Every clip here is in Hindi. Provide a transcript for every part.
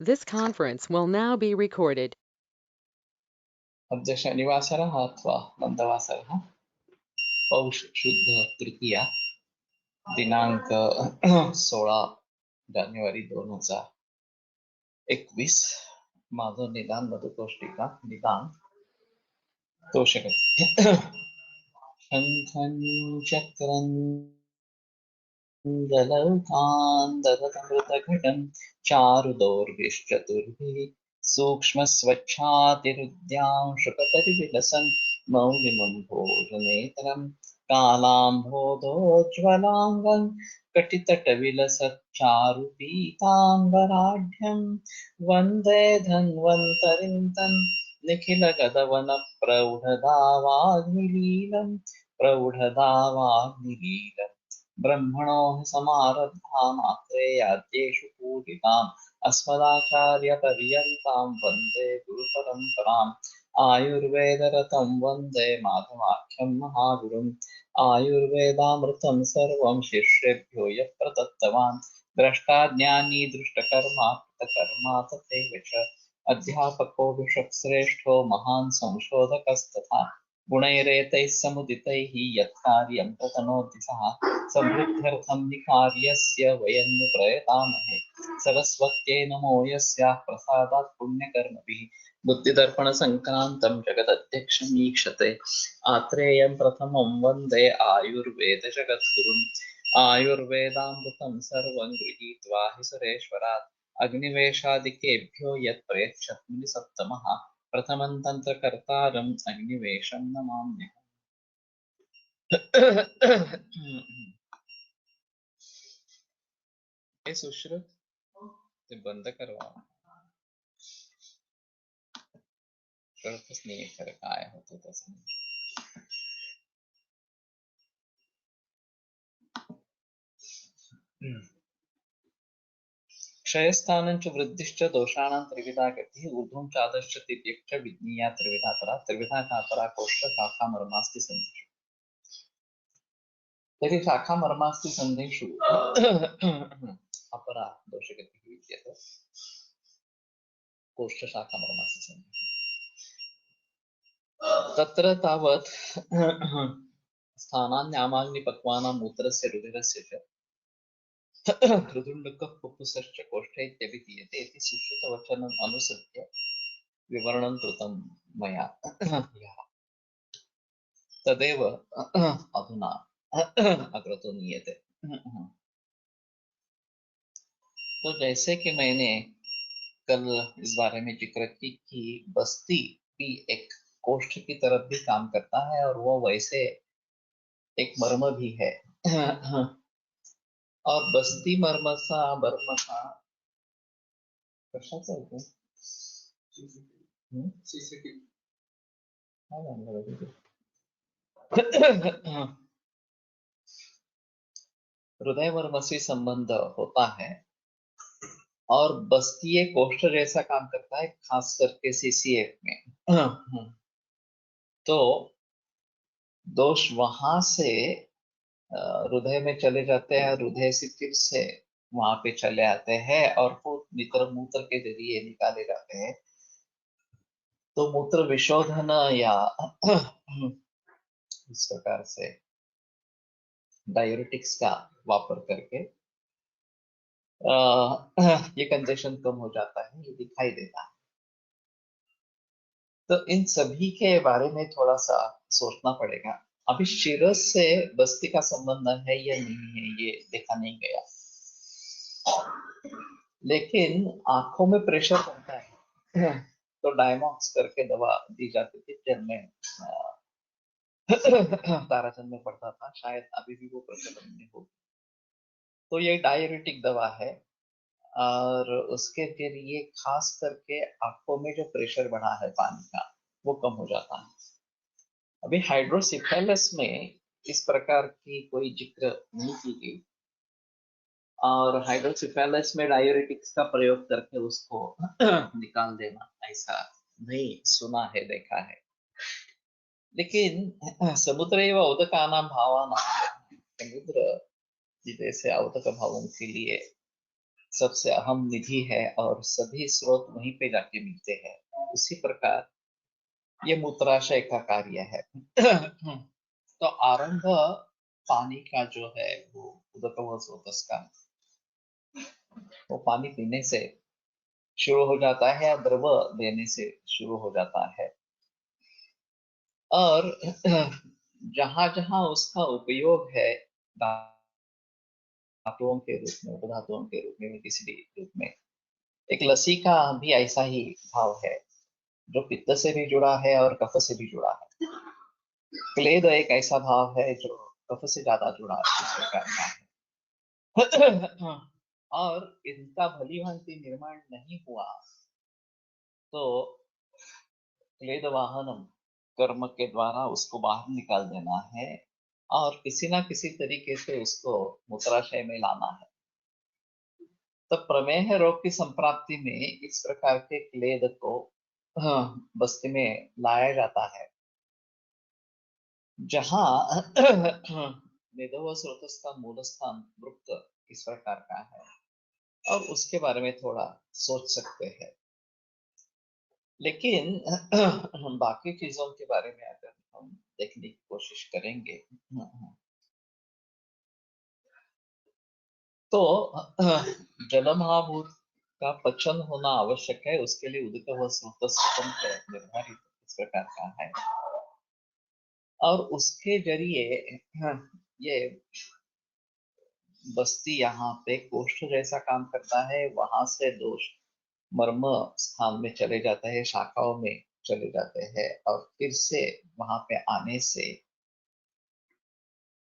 This conference will now be recorded. अद्य शनिवासरः अथवा मन्दवासरः पौष शुद्ध तृतीया दिनांक 16 जानेवारी 2021 माझं निदान मधुकोष्टिका निदान तोषगती शंखं चक्रं जलौकान्दरतमृतघटं चारुदौर्भिश्चतुर्भिः सूक्ष्मस्वच्छातिरुद्यांशुकतरिविलसन् मौलिमं भोजनेतरं कालाम्भोधोज्ज्वलाङ्गं कटितटविलसच्चारुपीताम्बराढ्यं वन्दे धन्वन्तरिं तं निखिलगदवनप्रौढदावाग्निलीलं प्रौढदावाग्निलीलम् ब्रह्मणो हि समारब्धा मात्रेयाद्येषु पूजिताम् अस्मदाचार्यपर्यन्तां वन्दे गुरुपरम्पराम् आयुर्वेदरतं वन्दे माधवाख्यं महागुरुम् आयुर्वेदामृतं सर्वं शिष्येभ्यो यः प्रदत्तवान् द्रष्टाज्ञानी दृष्टकर्मा कृतकर्मा तथैव च अध्यापको विषक्श्रेष्ठो महान् संशोधकस्तथा गुणैरेतैः समुदितैः यत्कार्यं प्रतनोति सः समृद्ध्यर्थं हि कार्यस्य वयं नु प्रयतामहे सरस्वत्यै नमो यस्याः प्रसादात् पुण्यकर्मभिः बुद्धिदर्पणसङ्क्रान्तं जगदध्यक्षमीक्षते आत्रेयं प्रथमं वन्दे आयुर्वेदजगद्गुरुम् आयुर्वेदामृतं सर्वं गृहीत्वा हि सुरेश्वरात् अग्निवेशादिकेभ्यो यत् प्रयच्छत् मुनिसत्तमः प्रथमं तन्त्रकर्तारम् अग्निवेशं नमाम्यहम्। हे सुश्रुत ते बंद करवा कळतच नाही खरं काय होतं तसं. क्षयस्थानं च वृद्धिश्च दोषाणां त्रिविधा गतिः ऊर्ध्वं चादश्च तिर्यक् च विज्ञेया त्रिविधा परा त्रिविधा कापरा कोष्ठ शाखा मर्मास्ति सन्धिषु तर्हि शाखा मर्मास्ति सन्धिषु अपरा दोषगतिः विद्यते कोष्ठ शाखा मर्मास्ति सन्धिषु तत्र तावत् स्थानान्यामाग्निपक्वानां मूत्रस्य रुधिरस्य च हृदुण्डकः पुप्पुसश्च कोष्ठ इत्यभिधीयते इति सुश्रुतवचनम् अनुसृत्य विवरणं कृतं मया यः तदेव अधुना अग्रतो नीयते। तो जैसे कि मैंने कल इस बारे में जिक्र की कि बस्ती भी एक कोष्ठ की तरफ भी काम करता है और वो वैसे एक मर्म भी है। और बस्ती मर्मसा बर्मसा कशाचं होतं? काय म्हणलं बाबा ते? हृदय मर्मसी संबंध होता है और बस्ती एक कोष्ठ जैसा काम करता है खास करके सीसीएफ में। तो दोष वहां से हृदय में चले जाते हैं, हृदय से फिर से वहां पे चले आते हैं और फिर मूत्र के जरिए निकाले जाते हैं। तो मूत्र विशोधन या इस प्रकार से डायूरेटिक्स का वापर करके ये कंजेशन कम हो जाता है, ये दिखाई देता है। तो इन सभी के बारे में थोड़ा सा सोचना पड़ेगा। अभी शिरस से बस्ती का संबंध है या नहीं है ये देखा नहीं गया, लेकिन आंखों में प्रेशर बनता है तो डायमॉक्स करके दवा दी जाती थी जब मैं ताराचंद में पढ़ता था, शायद अभी भी वो प्रचलन में हो। तो ये डाययूरेटिक दवा है और उसके जरिए खास करके आंखों में जो प्रेशर बढ़ा है पानी का वो कम हो जाता है। अभी हाइड्रोसिफेलस में इस प्रकार की कोई जिक्र नहीं की गई और हाइड्रोसिफेलस में डायूरेटिक्स का प्रयोग करके उसको निकाल देना ऐसा नहीं सुना है, देखा है। लेकिन समुद्र एवं उदकानां भावानां, समुद्र जैसे औदक भावों के लिए सबसे अहम निधि है और सभी स्रोत वहीं पे जाके मिलते हैं, उसी प्रकार ये मूत्राशय का कार्य है। तो आरंभ पानी का जो है वो उदक व स्रोतस का, वो पानी पीने से शुरू हो जाता है या द्रव देने से शुरू हो जाता है। और जहां जहां उसका उपयोग है धातुओं के रूप में, उपधातुओं के रूप में, किसी भी रूप में, एक लसी का भी ऐसा ही भाव है जो पित्त से भी जुड़ा है और कफ से भी जुड़ा है। क्लेद एक ऐसा भाव है जो कफ से ज्यादा जुड़ा इस प्रकार का है। और इनका भली भांति निर्माण नहीं हुआ तो क्लेद वाहनम कर्म के द्वारा उसको बाहर निकाल देना है और किसी ना किसी तरीके से उसको मूत्राशय में लाना है। तो प्रमेह रोग की संप्राप्ति में इस प्रकार के क्लेद को बस्ती में लाया जाता है, जहाँ निधो स्रोतस का मूल स्थान वृत्त इस प्रकार का है, और उसके बारे में थोड़ा सोच सकते हैं। लेकिन बाकी चीजों के बारे में अगर हम देखने की कोशिश करेंगे तो जल महाभूत का पचन होना आवश्यक है, उसके लिए उदित व स्रोत स्वतंत्र निर्धारित इस प्रकार का है, और उसके जरिए ये बस्ती यहाँ पे कोष्ठ जैसा काम करता है, वहां से दोष मर्म स्थान में चले जाते हैं, शाखाओं में चले जाते हैं, और फिर से वहां पे आने से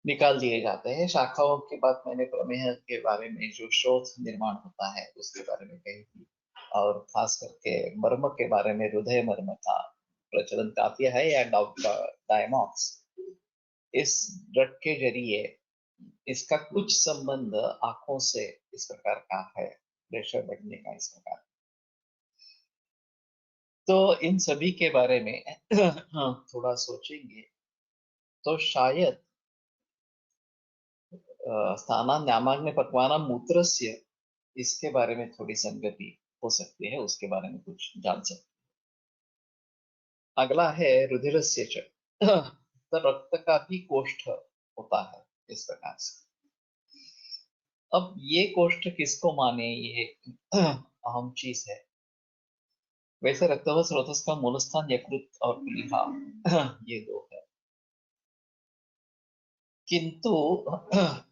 निकाल दिए जाते हैं। शाखाओं की बात मैंने प्रमेय के बारे में जो शोध निर्माण होता है उसके बारे में कही थी, और खास करके मर्म के बारे में हृदय मर्म का प्रचलन काफी है, या डॉक्टर डायमॉक्स, इस ड्रग के जरिए इसका कुछ संबंध आंखों से इस प्रकार का है, प्रेशर बढ़ने का इस प्रकार। तो इन सभी के बारे में थोड़ा सोचेंगे तो शायद स्थानान्यामाग्नि पक्वाना मूत्रस्य, इसके बारे में थोड़ी संगति हो सकती है, उसके बारे में कुछ जान सकते हैं। अगला है रुधिरस्य च। तो रक्त का भी कोष्ठ होता है इस प्रकार से। अब ये कोष्ठ किसको माने, ये अहम चीज है। वैसे रक्त व स्रोतस का मूल स्थान यकृत और प्लीहा ये दो है, किंतु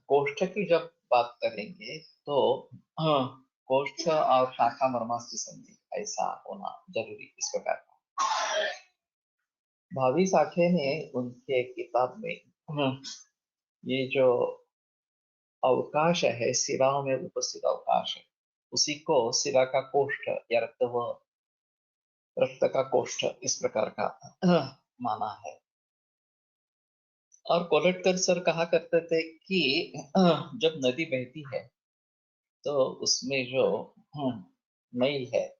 कोष्ठ की जब बात करेंगे तो कोष्ठ और शाखा मर्मास्थि संधि ऐसा होना जरूरी इस प्रकार का। भावी साठे ने उनके किताब में ये जो अवकाश है, सिराओं में उपस्थित अवकाश है, उसी को सिरा का कोष्ठ या रक्त का कोष्ठ इस प्रकार का माना है। और कोलटकर सर कहा करते थे कि जब नदी बहती है तो उसमें जो मैल है,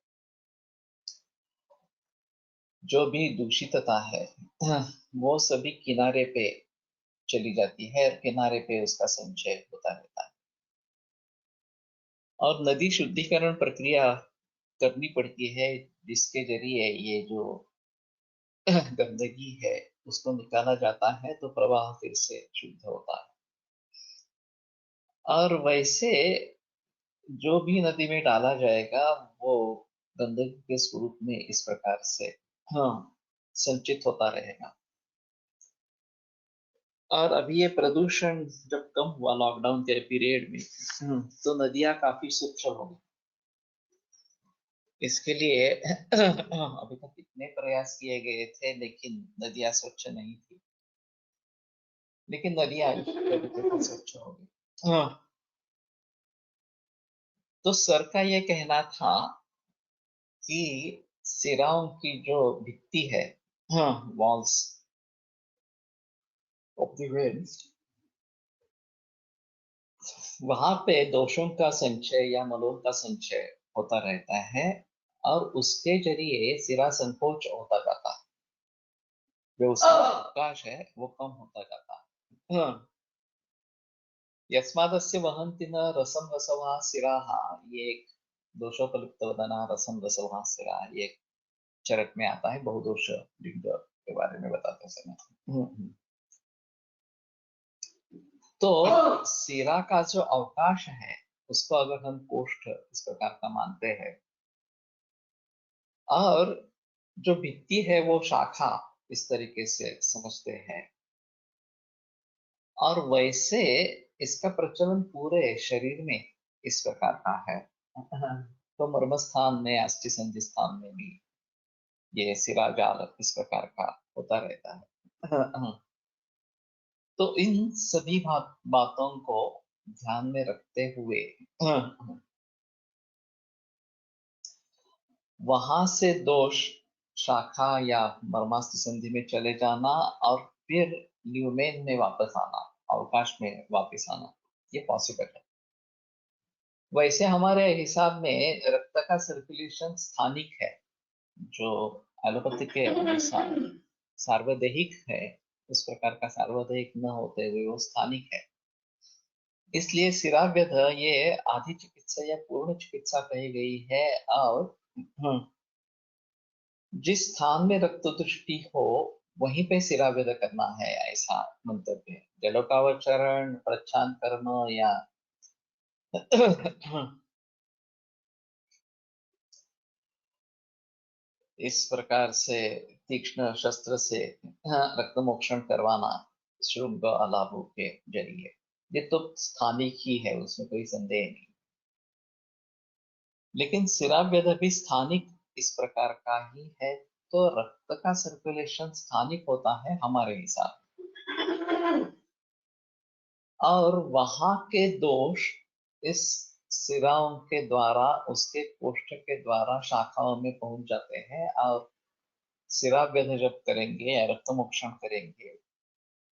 जो भी दूषितता है, वो सभी किनारे पे चली जाती है और किनारे पे उसका संचय होता रहता है। और नदी शुद्धिकरण प्रक्रिया करनी पड़ती है, जिसके जरिए ये जो गंदगी है उसको निकाला जाता है, तो प्रवाह फिर से शुद्ध होता है। और वैसे जो भी नदी में डाला जाएगा वो गंदगी के स्वरूप में इस प्रकार से हाँ संचित होता रहेगा। और अभी ये प्रदूषण जब कम हुआ लॉकडाउन के पीरियड में, तो नदियां काफी स्वच्छ हो गई। इसके लिए अभी तक कितने प्रयास किए गए थे, लेकिन नदियां स्वच्छ नहीं थी, लेकिन नदियां स्वच्छ हो गई। तो सर का ये कहना था कि सिराओं की जो भित्ति है, वॉल्स ऑफ द वेल्स, वहां पे दोषों का संचय या मलों का संचय होता रहता है, और उसके जरिए सिरा संकोच होता जाता है, जो उसका अवकाश है वो कम होता जाता है। यस्मादस्य वहन्ति न रसं रसवः शिराः, ये एक दोषोपलिप्तवदना रसं रसवः शिराः, ये एक चरक में आता है बहुदोष लिंग के बारे में बताते समय। तो शिरा का जो अवकाश है उसको अगर हम कोष्ठ इस प्रकार का मानते हैं, और जो भित्ति है वो शाखा इस तरीके से समझते हैं, और वैसे इसका प्रचलन पूरे शरीर में इस प्रकार का है। तो मर्मस्थान में, अस्थि संधि स्थान में भी ये सिरा जाल इस प्रकार का होता रहता है। तो इन सभी बातों को ध्यान में रखते हुए वहां से दोष शाखा या मर्मास्थ संधि में चले जाना और फिर ल्यूमेन में वापस आना, अवकाश में वापस आना, ये पॉसिबल है। वैसे हमारे हिसाब में रक्त का सर्कुलेशन स्थानिक है, जो एलोपैथी के अनुसार सार्वदेहिक है, उस प्रकार का सार्वदेहिक न होते हुए वो स्थानिक है। इसलिए सिराव्यध ये आधी चिकित्सा या पूर्ण चिकित्सा कही गई है। और जिस स्थान में रक्त दृष्टि हो वहीं पे सिराव्यध करना है, ऐसा मंतव्य है। जलोकावचरण, प्रच्छान कर्म या इस प्रकार से तीक्ष्ण शस्त्र से रक्त मोक्षण करवाना शुभ अलाभों के जरिए, ये तो स्थानिक ही है, उसमें कोई संदेह नहीं। लेकिन सिराव्यध भी स्थानिक इस प्रकार का ही है, तो रक्त का सर्कुलेशन स्थानिक होता है हमारे हिसाब से। और वहां के दोष इस सिराओं के द्वारा, उसके कोष्ठ के द्वारा शाखाओं में पहुंच जाते हैं, और सिराव्यध जब करेंगे या रक्त मोक्षण करेंगे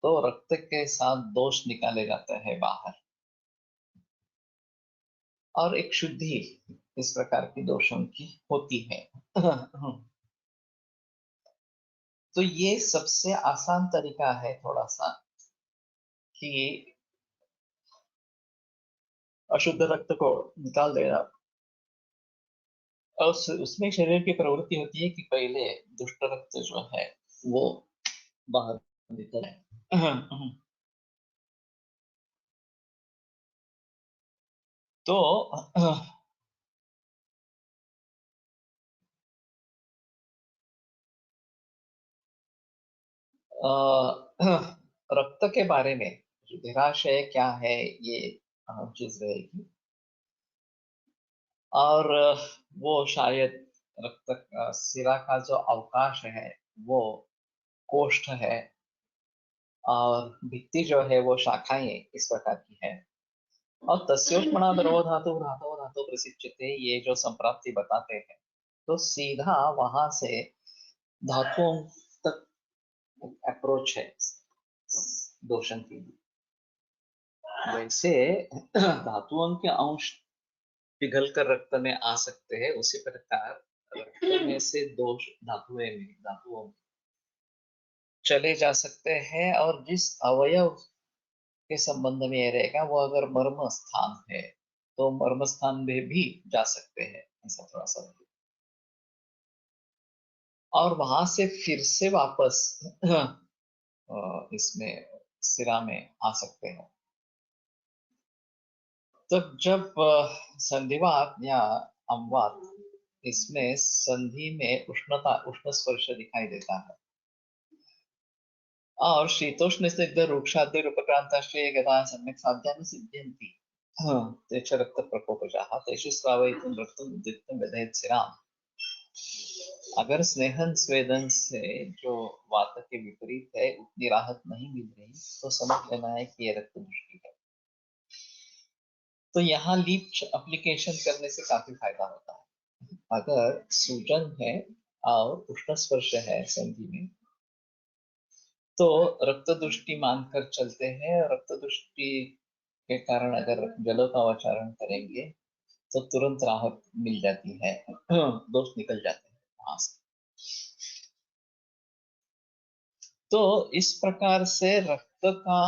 तो रक्त के साथ दोष निकाले जाते हैं बाहर, और एक शुद्धि इस प्रकार की दोषों की होती है। तो ये सबसे आसान तरीका है थोड़ा सा, कि अशुद्ध रक्त को निकाल देना। और उसमें शरीर की प्रवृत्ति होती है कि पहले दुष्ट रक्त जो है वो बाहर निकले। तो रक्त के बारे में रुधिराशय क्या है, ये अहम चीज रहेगी। और वो शायद रक्त सिरा का जो अवकाश है वो कोष्ठ है, और भित्ति जो है वो शाखाएं इस प्रकार की है। और तस्योष्मणा द्रवो धातु धातु धातु प्रसिच्यते, ये जो संप्राप्ति बताते हैं, तो सीधा वहां से धातुओं तक अप्रोच है दोषण की। वैसे धातुओं के अंश पिघल कर रक्त में आ सकते हैं, उसी प्रकार रक्त में से दोष धातुओं में चले जा सकते हैं। और जिस अवयव के संबंध में ये रहेगा, वो अगर मर्म स्थान है तो मर्म स्थान में भी जा सकते हैं, ऐसा थोड़ा सा। और वहां से फिर से वापस इसमें सिरा में आ सकते हैं। तो जब संधिवात या अम्वात, इसमें संधि में उष्ण स्पर्श दिखाई देता है, और शीतोष्ण स्निग्ध रूक्षाद्य रूपक्रांताश्रय गदा सम्यक् साध्यानि सिद्ध्यन्ति, ते च रक्त प्रकोपजाः तेषु श्रावयितुं रक्तम् उद्युक्तं व्यधेत् शिराम्। अगर स्नेहन स्वेदन से जो वात के विपरीत है उतनी राहत नहीं मिल रही, तो समझ लेना है कि ये रक्त दृष्टि है। तो यहाँ लीप एप्लीकेशन करने से काफी फायदा होता है। अगर सूजन है और उष्ण स्पर्श है संधि में, तो रक्त दृष्टि मानकर चलते हैं। रक्त दृष्टि के कारण अगर जलों का उच्चारण करेंगे तो तुरंत राहत मिल जाती है, दोष निकल जाते हैं वहां से। तो इस प्रकार से रक्त का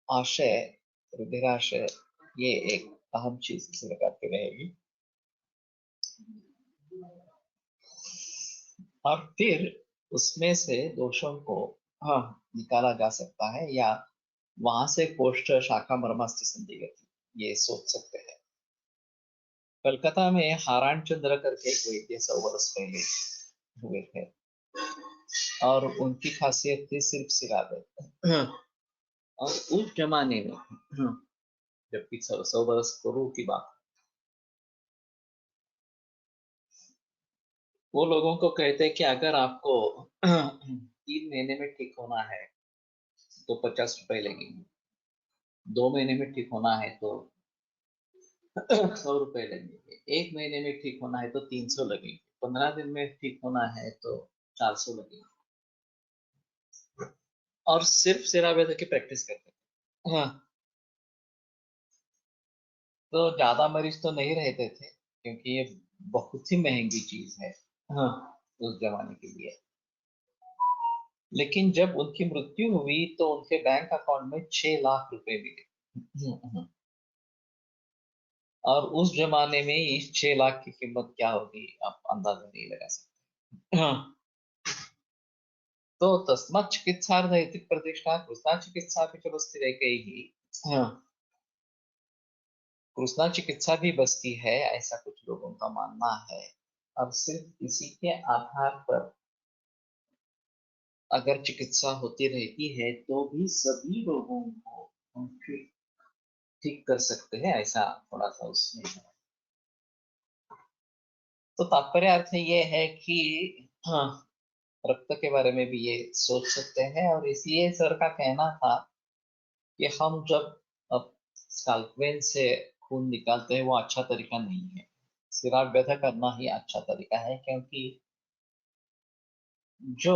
आशय रुधिराशय, ये एक अहम चीज इस प्रकार की रहेगी। और फिर उसमें से दोषों को हाँ निकाला जा सकता है, या वहां से कोष्ठ शाखा मर्मास्थि संधि गति ये सोच सकते हैं। कलकत्ता में हारान चंद्र करके एक वैद्य 100 वर्ष पहले हुए थे, और उनकी खासियत थी सिर्फ सिरादर्द। और उस जमाने में जबकि 100 वर्ष पूर्व की बात, वो लोगों को कहते हैं कि अगर आपको 3 महीने में ठीक होना है तो 50 रुपए लगेंगे, 2 महीने में ठीक होना है तो 100 रुपए लगेंगे, 1 महीने में ठीक होना है तो 300 लगेंगे, 15 दिन में ठीक होना है तो 400 लगेंगे। और सिर्फ सिरावेद की प्रैक्टिस करते थे। हाँ, तो ज्यादा मरीज तो नहीं रहते थे, क्योंकि ये बहुत ही महंगी चीज है हाँ उस जमाने के लिए। लेकिन जब उनकी मृत्यु हुई तो उनके बैंक अकाउंट में 6 लाख रुपए मिले। और उस जमाने में इस 6 लाख की कीमत क्या होगी आप अंदाजा नहीं लगा सकते हाँ। तो तस्मात् चिकित्सार्थ इति प्रतिष्ठा कृष्णा चिकित्सा भी चलो स्थिर ही हाँ, कृष्णा चिकित्सा भी बसती है, ऐसा कुछ लोगों का मानना है। अब सिर्फ इसी के आधार पर अगर चिकित्सा होती रहती है तो भी सभी लोगों को हम ठीक ठीक कर सकते हैं, ऐसा थोड़ा सा उसमें है। तो तात्पर्य अर्थ ये है कि हाँ, रक्त के बारे में भी ये सोच सकते हैं, और इसलिए सर का कहना था कि हम जब अब स्कैल्पेल से खून निकालते हैं वो अच्छा तरीका नहीं है, सिरा व्यथा करना ही अच्छा तरीका है, क्योंकि जो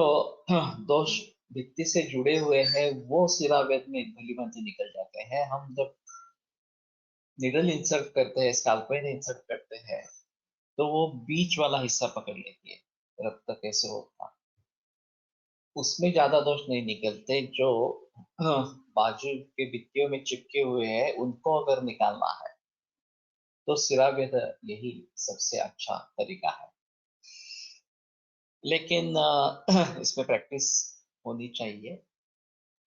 दोष भित्ति से जुड़े हुए हैं वो सिरा वेद में भली भांति निकल जाते हैं। हम जब निडल इंसर्ट करते हैं, स्कैल्पेल इंसर्ट करते हैं, तो वो बीच वाला हिस्सा पकड़ लेती है रक्त के स्रोत का, उसमें ज्यादा दोष नहीं निकलते। जो बाजू के भित्तियों में चिपके हुए हैं उनको अगर निकालना है तो सिरावेद यही सबसे अच्छा तरीका है। लेकिन इसमें प्रैक्टिस होनी चाहिए,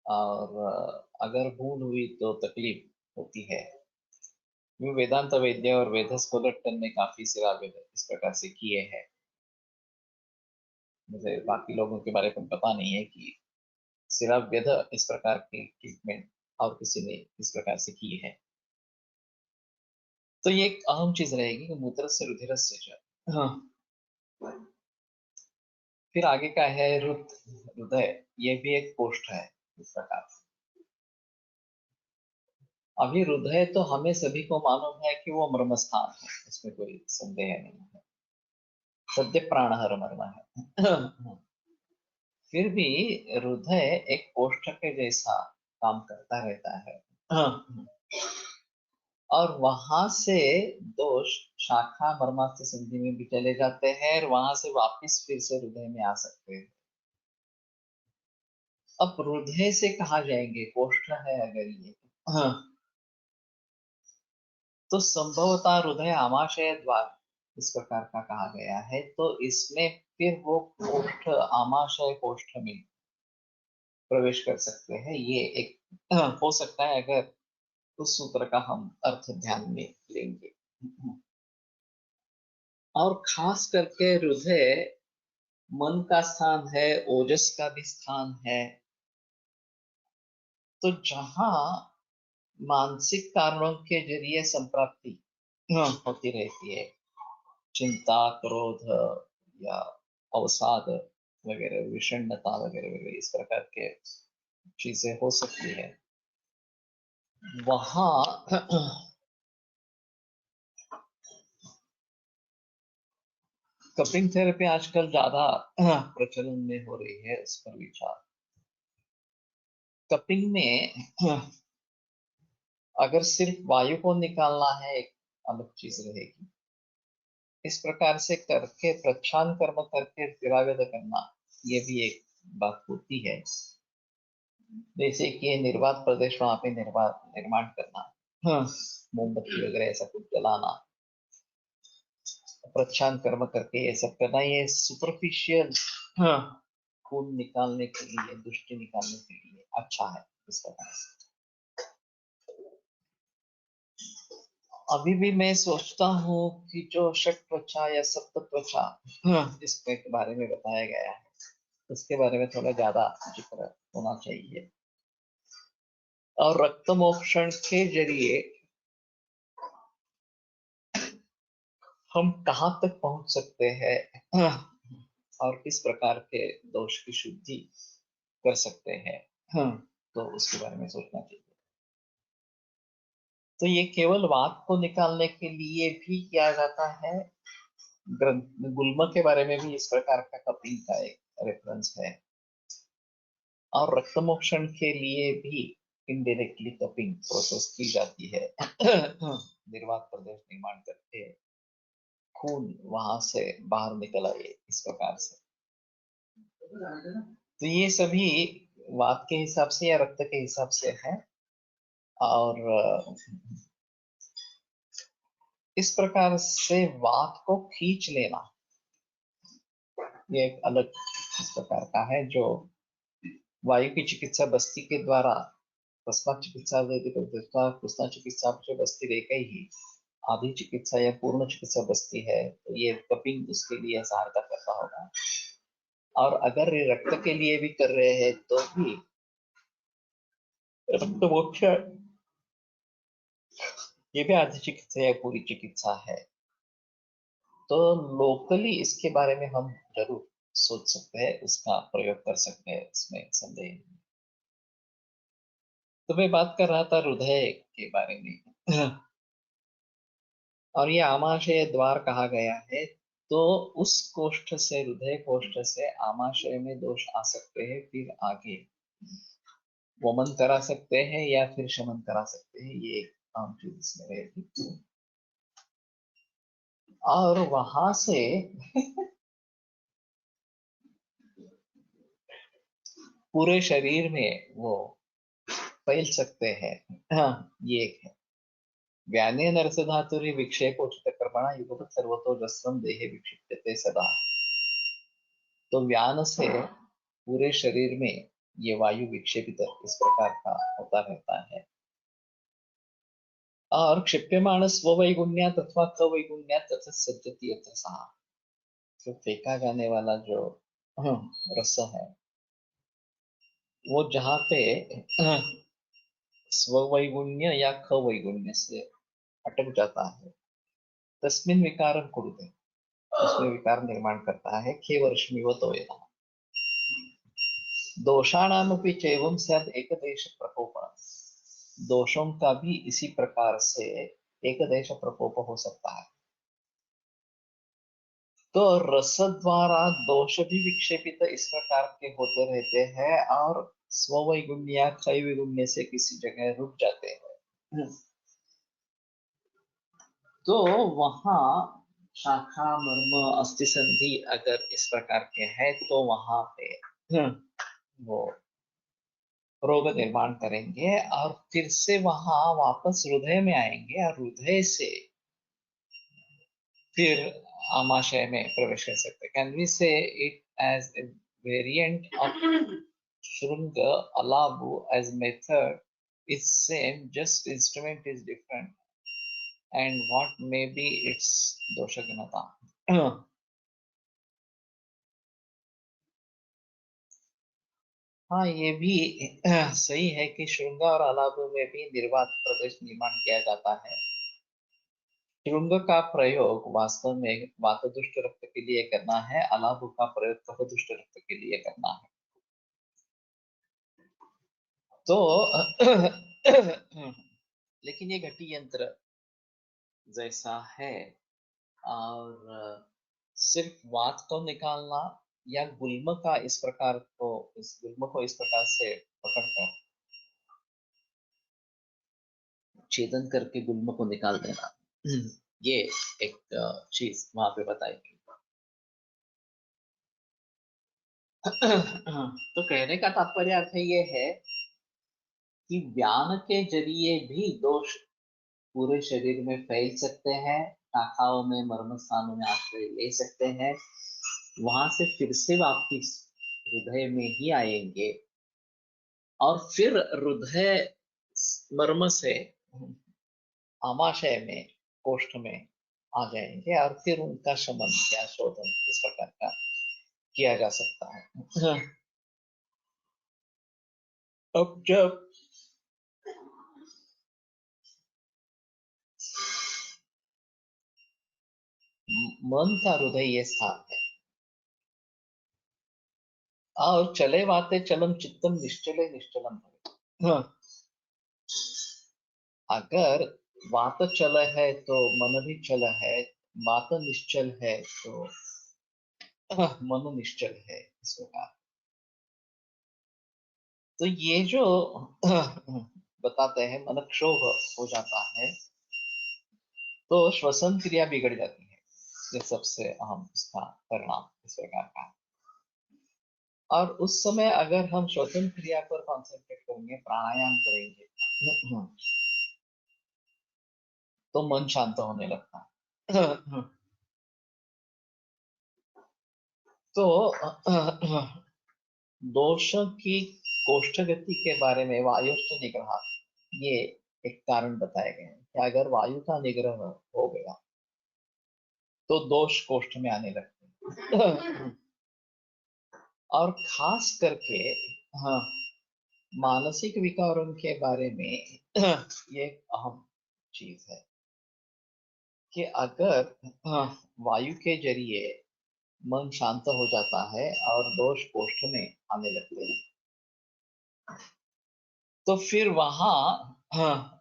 और अगर भूल हुई तो तकलीफ होती है। यूं वेदांत वैद्य और वेदस्कोदट्टन ने काफी सिरावेद इस प्रकार से किए हैं। मुझे बाकी लोगों के बारे में पता नहीं है कि सिरावेद इस प्रकार की ट्रीटमेंट और किसी ने इस प्रकार से की है। तो ये एक अहम चीज रहेगी कि मूत्र से रुधिर से जल हाँ। फिर आगे का है हृदय, ये भी एक कोष्ठ है इस प्रकार से। अभी हृदय तो हमें सभी को मालूम है कि वो मर्म स्थान है, इसमें कोई संदेह नहीं है, सद्य प्राण हर मर्म है। फिर भी हृदय एक कोष्ठ के जैसा काम करता रहता है, और वहां से दोष शाखा मर्मास्थ संधि में भी चले जाते हैं, और वहां से वापिस फिर से हृदय में आ सकते हैं। अब हृदय से कहा जाएंगे कोष्ठ है अगर ये हाँ, तो संभवतः हृदय आमाशय द्वार इस प्रकार का कहा गया है, तो इसमें फिर वो कोष्ठ आमाशय कोष्ठ में प्रवेश कर सकते हैं। ये एक हो सकता है अगर उस सूत्र का हम अर्थ ध्यान में लेंगे। और खास करके हृदय मन का स्थान है, ओजस का भी स्थान है। तो जहां मानसिक कारणों के जरिए संप्राप्ति होती रहती है, चिंता क्रोध या अवसाद वगैरह विषण्णता वगैरह वगैरह इस प्रकार के चीजें हो सकती है, वहां कपिंग थेरेपी आजकल ज्यादा प्रचलन में हो रही है, उस पर विचार। कपिंग में अगर सिर्फ वायु को निकालना है एक अलग चीज रहेगी, इस प्रकार से करके प्रच्छान कर्म करके तिरावेद करना ये भी एक बात होती है। जैसे कि निर्वात प्रदेश, वहां पे निर्माण करना, हाँ, मोमबत्ती वगैरह ऐसा कुछ जलाना, प्रच्छान कर्म करके ये सब करना, ये सुपरफिशियल, हाँ, खून निकालने के लिए, दुष्टि निकालने के लिए अच्छा है इस प्रकार से। अभी भी मैं सोचता हूँ कि जो षट त्वचा या सप्त त्वचा, हाँ, इसके बारे में बताया गया है, उसके बारे में थोड़ा ज्यादा जिक्र होना चाहिए। और रक्त मोक्षण के जरिए हम कहाँ तक पहुंच सकते हैं, और किस प्रकार के दोष की शुद्धि कर सकते हैं, हाँ, तो उसके बारे में सोचना चाहिए। तो ये केवल वात को निकालने के लिए भी किया जाता है। गुल्म के बारे में भी इस प्रकार का कपिल का एक रेफरेंस है, और रक्त मोक्षण के लिए भी इनडायरेक्टली कपिंग प्रोसेस की जाती है। निर्वात प्रदेश निर्माण करके खून वहां से बाहर निकल आए इस प्रकार से। तो ये सभी वात के हिसाब से या रक्त के हिसाब से है। और इस प्रकार से वात को खींच लेना, ये एक अलग इस प्रकार का है, जो वायु की चिकित्सा बस्ती के द्वारा, तस्मा चिकित्सा कृष्णा चिकित्सा जो बस्ती रह ही आधी चिकित्सा या पूर्ण चिकित्सा बस्ती है, तो ये कपिंग उसके लिए सहायता करता होगा। और अगर ये रक्त के लिए भी कर रहे हैं तो भी रक्त मोक्ष, ये भी आधी चिकित्सा या पूरी चिकित्सा है। तो लोकली इसके बारे में हम जरूर सोच सकते हैं, उसका प्रयोग कर सकते हैं, इसमें संदेह नहीं। तो मैं बात कर रहा था हृदय के बारे में, और ये आमाशय द्वार कहा गया है। तो उस कोष्ठ से, हृदय कोष्ठ से आमाशय में दोष आ सकते हैं, फिर आगे वमन करा सकते हैं या फिर शमन करा सकते हैं, ये एक आम चीज इसमें रहेगी। और वहां से पूरे शरीर में वो फैल सकते हैं, हाँ, ये एक है। व्याने नरसधातुरी विक्षेपोचित कर्मणा युगपत् सर्वतो जस्वम देहे विक्षिप्यते सदा। तो व्यान से पूरे शरीर में ये वायु विक्षेपित इस प्रकार का होता रहता है। और क्षिप्यमाण स्ववैगुण्यात अथवा कवैगुण्यात तथा सज्जति यत्र सहा, जो फेंका जाने वाला जो रस है, वो जहाँ पे स्ववैगुण्य या खवैगुण्य से अटक जाता है, तस्मिन् विकारं कुरुते, उसमें विकार निर्माण करता है। खे वर्षमिव तोयः दोषाणामपि चैवं स्यात् एकदेश प्रकोपः। दोषों का भी इसी प्रकार से एक देश प्रकोप हो सकता है। तो रस द्वारा दोष भी विक्षेपित इस प्रकार के होते रहते हैं, और स्ववैगुण्य या क्षयवैगुण्य से किसी जगह रुक जाते हैं। तो वहां शाखा मर्म अस्थि संधि अगर इस प्रकार के हैं, तो वहां पे वो रोग निर्माण करेंगे, और फिर से वहां वापस हृदय में आएंगे, और हृदय से फिर आमाशय में प्रवेश कर सकते हैं। Can we say it as a variant of Shrunga Alabu as method is same, just instrument is different, and what may be its doshaganata. हाँ, ये भी सही है कि श्रृंग और अलाबु में भी निर्वात प्रदेश निर्माण किया जाता है। श्रृंग का प्रयोग वास्तव में वातदुष्ट रक्त के लिए करना है, अलाबु का प्रयोग कफदुष्ट रक्त के लिए करना है। तो लेकिन ये घटी यंत्र जैसा है, और सिर्फ वात को निकालना या गुल्म का इस प्रकार को, इस गुल्म को इस प्रकार से पकड़कर छेदन करके गुल्म को निकाल देना, ये एक चीज वहां पे बताई गई। तो कहने का तात्पर्य अर्थ ये है कि व्यान के जरिए भी दोष पूरे शरीर में फैल सकते हैं, शाखाओं में, मर्म स्थानों में आश्रय ले सकते हैं, वहां से फिर से वापिस हृदय में ही आएंगे और फिर हृदय मर्म से आमाशय में, कोष्ठ में आ जाएंगे और फिर उनका शमन या शोधन इस प्रकार का किया जा सकता है। अब जब मन का हृदय ये स्थान है और चले वाते चलम चित्तम निश्चले निश्चलम भवे। अगर वात चल है तो मन भी चल है, वात निश्चल है तो मन निश्चल है, इस प्रकार। तो ये जो बताते हैं मन क्षोभ हो जाता है तो श्वसन क्रिया बिगड़ जाती है, ये सबसे अहम इसका परिणाम इस प्रकार का है। और उस समय अगर हम श्वसन क्रिया पर कॉन्सेंट्रेट करेंगे, प्राणायाम करेंगे, तो मन शांत होने लगता है। तो दोषों की कोष्ठ गति के बारे में वायुस्थ निग्रह, ये एक कारण बताए गए हैं कि अगर वायु का निग्रह हो गया तो दोष कोष्ठ में आने लगते हैं। और खास करके हाँ, मानसिक विकारों के बारे में ये एक अहम चीज है कि अगर वायु के जरिए मन शांत हो जाता है और दोष कोष्ठ में आने लगते हैं, तो फिर वहां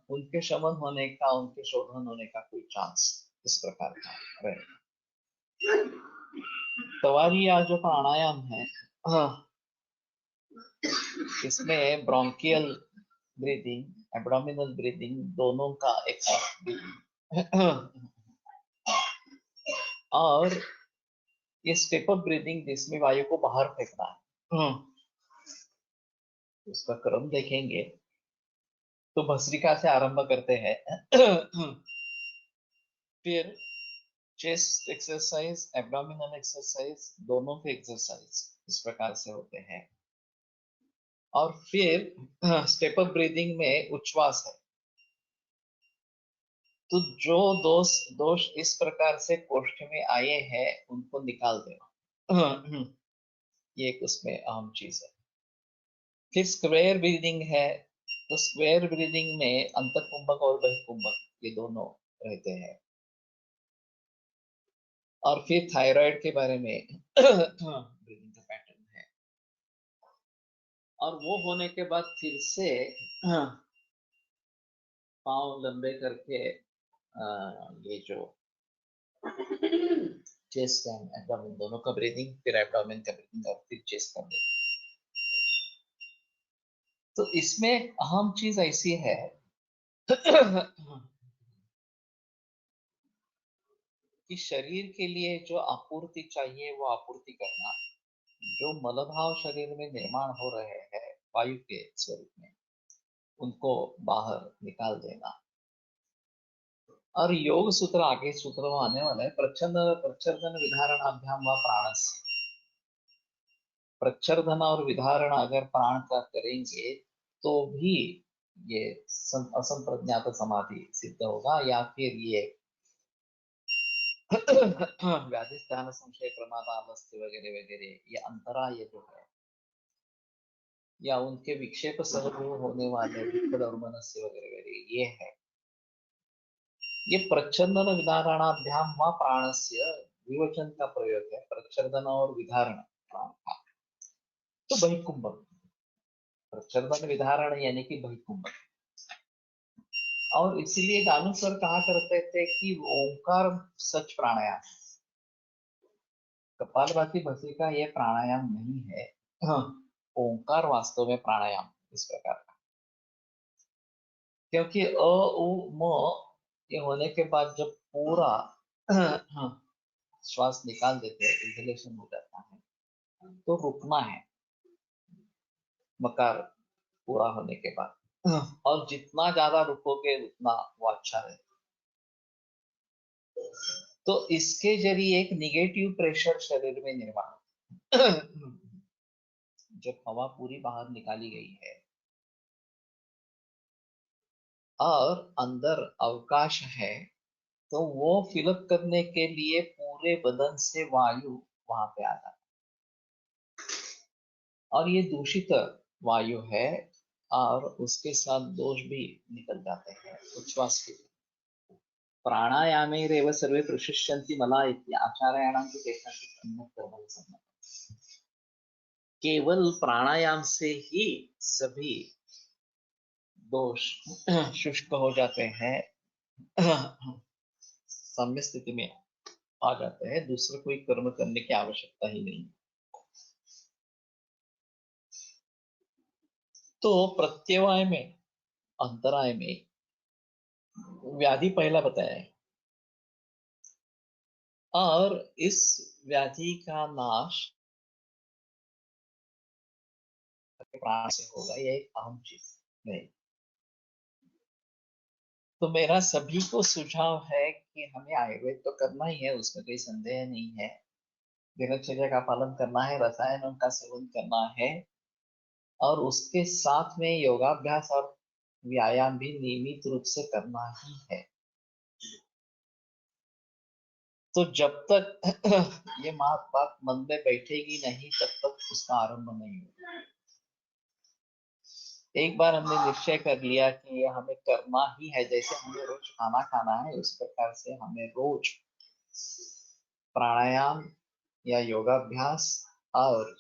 उनके शमन होने का, उनके शोधन होने का कोई चांस इस प्रकार का रहेगा। तवारिया जो प्राणायाम है, इसमें ब्रोंकियल ब्रीदिंग, एब्डोमिनल ब्रीदिंग दोनों का एक साथ breathing। और ये स्टेप अप ब्रीदिंग जिसमें वायु को बाहर फेंकना है, उसका क्रम देखेंगे तो भस्त्रिका से आरंभ करते हैं, फिर चेस्ट एक्सरसाइज, एब्डोमिनल एक्सरसाइज, दोनों के एक्सरसाइज इस प्रकार से होते हैं। और फिर स्टेप अप ब्रीदिंग में उच्छ्वास है। तो जो दोष इस प्रकार से कोष्ठ में आए हैं उनको निकाल देना, ये एक उसमें अहम चीज है। फिर स्क्वायर ब्रीदिंग है, तो स्क्वायर ब्रीदिंग में अंतकुंभक और बहिकुंभक ये दोनों रहते हैं। और फिर थायराइड के बारे में ब्रीदिंग का पैटर्न है। और वो होने के बाद फिर से पांव लंबे करके ये जो चेस्ट एंड एब्डोमेन दोनों का ब्रीदिंग, फिर एब्डोमेन का ब्रीदिंग और फिर चेस्ट का ब्रीदिंग। तो इसमें अहम चीज ऐसी है कि शरीर के लिए जो आपूर्ति चाहिए वो आपूर्ति करना, जो मलभाव शरीर में निर्माण हो रहे हैं वायु के स्वरूप में, उनको बाहर निकाल देना। और योग सूत्र आगे सूत्र में आने वाला है, प्रच्छर्दन विधारणाभ्याम व प्राणस्य। प्रच्छर्दन और विधारण अगर प्राण का करेंगे तो भी ये असंप्रज्ञात समाधि सिद्ध होगा, या फिर ये व्याधि स्थान संशय प्रमाद आलस्य वगैरह वगैरह ये अंतराय जो है, या उनके विक्षेप सहभूत होने वाले विकल और मनस्य वगैरह वगैरह ये है। ये प्रच्छन्न विधारणाभ्याम व प्राणस्य विवचन का प्रयोग है, प्रच्छन्न और विधारण प्राण का। तो बहिकुंभक, प्रच्छन्न विधारण यानी कि बहिकुंभक। और इसीलिए गानू सर कहा करते थे कि ओंकार सच प्राणायाम, कपालभाति भस्त्रिका ये प्राणायाम नहीं है, ओंकार वास्तव में प्राणायाम इस प्रकार का। क्योंकि अ उ म ये होने के बाद जब पूरा श्वास निकाल देते हैं, इंहेलेशन हो जाता है, तो रुकना है मकार पूरा होने के बाद। और जितना ज्यादा रुकोगे उतना वो अच्छा रहेगा। तो इसके जरिए एक निगेटिव प्रेशर शरीर में निर्माण जब हवा पूरी बाहर निकाली गई है और अंदर अवकाश है, तो वो फिलअप करने के लिए पूरे बदन से वायु वहां पे आ जाता है और ये दूषित वायु है और उसके साथ दोष भी निकल जाते हैं उच्छ्वास के। प्राणायामेरेव सर्वे प्रशिष्यन्ति मला इति आचार्याणां तु केषांचित् अन्यत् कर्म न सम्भवः। केवल प्राणायाम से ही सभी दोष शुष्क हो जाते हैं, साम्य स्थिति में आ जाते हैं, दूसरा कोई कर्म करने की आवश्यकता ही नहीं। तो प्रत्यवाय में, अंतराय में व्याधि पहला बताया है और इस व्याधि का नाश प्राण से होगा, यह एक अहम चीज नहीं। तो मेरा सभी को सुझाव है कि हमें आयुर्वेद तो करना ही है, उसमें कोई संदेह नहीं है। दिनचर्या का पालन करना है, रसायनों का सेवन करना है और उसके साथ में योगाभ्यास और व्यायाम भी नियमित रूप से करना ही है। तो जब तक ये बात मन में बैठेगी नहीं तब तक उसका आरंभ नहीं होगा। एक बार हमने निश्चय कर लिया कि ये हमें करना ही है, जैसे हमें रोज खाना खाना है उस प्रकार से हमें रोज प्राणायाम या योगाभ्यास और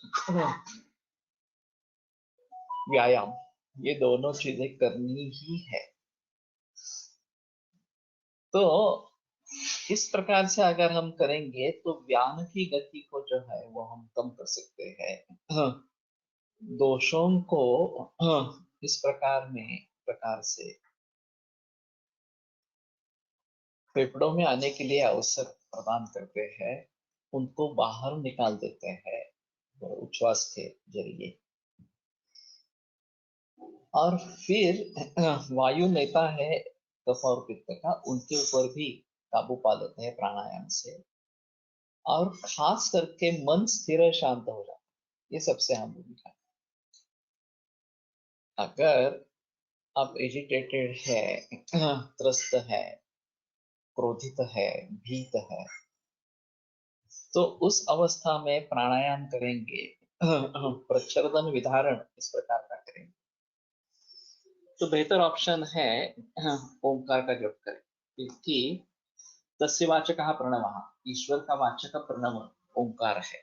व्यायाम, ये दोनों चीजें करनी ही है। तो इस प्रकार से अगर हम करेंगे तो व्यान की गति को जो है वो हम कम कर सकते हैं। दोषों को इस प्रकार से फेफड़ों में आने के लिए अवसर प्रदान करते हैं, उनको बाहर निकाल देते हैं उच्छ्वास के जरिए। और फिर वायु नेता है कफ और पित्त का, उनके ऊपर भी काबू पा लेते हैं प्राणायाम से और खास करके मन स्थिर और शांत हो जाता है। ये सबसे अहम भूमिका है। अगर आप एजिटेटेड है, त्रस्त है, क्रोधित है, भीत है, तो उस अवस्था में प्राणायाम करेंगे, प्रच्छन्न विधारण इस प्रकार का करेंगे तो बेहतर ऑप्शन है ओंकार का जप करें, क्योंकि तस्य वाचकः प्रणवः, ईश्वर का वाचक प्रणव ओंकार है।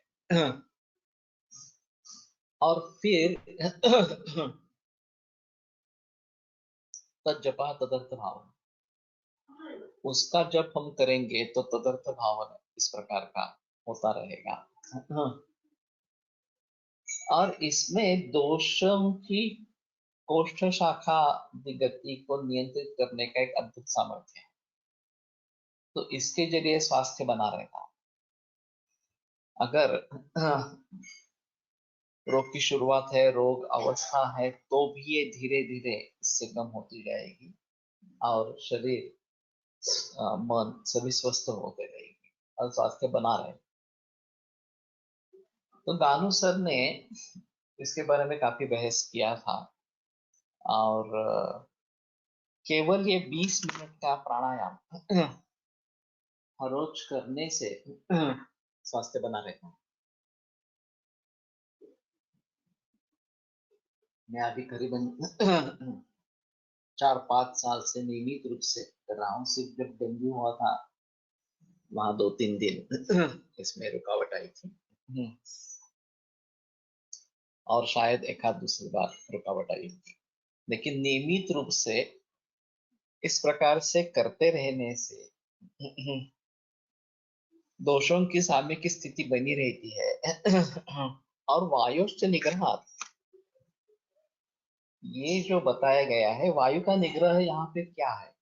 और फिर तज्जपः तदर्थ भावना, उसका जप हम करेंगे तो तदर्थ भावना इस प्रकार का होता रहेगा। और इसमें दोषों की कोष्ठ शाखा गति को नियंत्रित करने का एक अद्भुत सामर्थ्य है। तो इसके जरिए स्वास्थ्य बना रहेगा। अगर रोग की शुरुआत है, रोग अवस्था है, तो भी ये धीरे धीरे इससे कम होती जाएगी और शरीर मन सभी स्वस्थ होते रहेगी और स्वास्थ्य बना रहे। तो दानू सर ने इसके बारे में काफी बहस किया था और केवल ये 20 मिनट का प्राणायाम हर रोज करने से स्वास्थ्य बना रहता है। मैं अभी करीबन 4-5 साल से नियमित रूप से कर रहा हूँ। सिर्फ जब डेंगू हुआ था वहां 2-3 दिन इसमें रुकावट आई थी और शायद एक आध दूसरी बार रुकावट आई थी, लेकिन नियमित रूप से इस प्रकार से करते रहने से दोषों की साम्य की स्थिति बनी रहती है। और वायुश्च निग्रह, ये जो बताया गया है वायु का निग्रह यहाँ पे क्या है,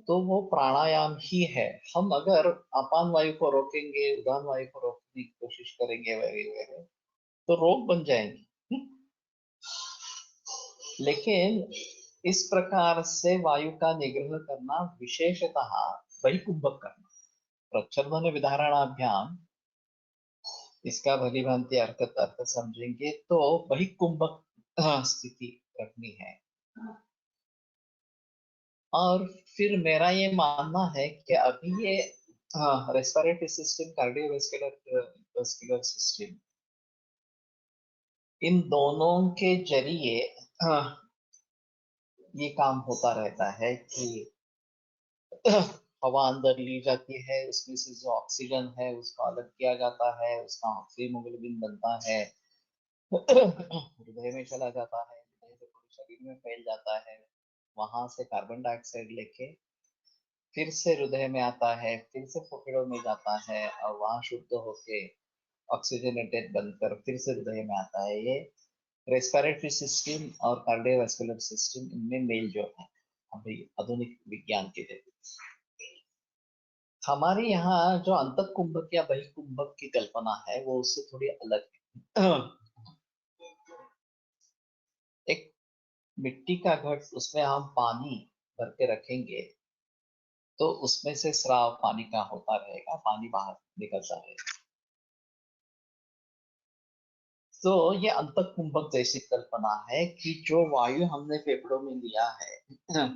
तो वो प्राणायाम ही है। हम अगर अपान वायु को रोकेंगे, उदान वायु को रोकने की कोशिश करेंगे वगैरह वगैरह, तो रोग बन जाएंगे। लेकिन इस प्रकार से वायु का निग्रह करना विशेषतः बहिकुंभक करना, प्रच्छन्न विधारणाभ्याम, इसका भली भांति अर्थ समझेंगे तो बहिकुंभक स्थिति रखनी है। और फिर मेरा ये मानना है कि अभी ये रेस्पिरेटरी सिस्टम, कार्डियोवास्कुलर सिस्टम, इन दोनों के जरिए ये काम होता रहता है कि हवा अंदर ली जाती है, उसमें से जो ऑक्सीजन है उसको अलग किया जाता है, उसका हीमोग्लोबिन बनता है, हृदय में चला जाता है, हृदय से पूरे शरीर में फैल जाता है, वहां से कार्बन डाइऑक्साइड लेके फिर से हृदय में आता है, फिर से फेफड़ों में जाता है और वहां शुद्ध होके ऑक्सीजनेटेड बनकर फिर से हृदय में आता है। ये रेस्पिरेटरी सिस्टम और कार्डियोवास्कुलर सिस्टम, इनमें मेल जोल है अभी आधुनिक विज्ञान के लिए। हमारे यहाँ जो अंतःकुंभक या बहिकुंभक की कल्पना है वो उससे थोड़ी अलग है। एक मिट्टी का घट, उसमें हम पानी भर के रखेंगे तो उसमें से स्राव पानी का होता रहेगा, पानी बाहर निकलता रहेगा। तो ये अंतःकुंभक जैसी कल्पना है कि जो वायु हमने फेफड़ों में लिया है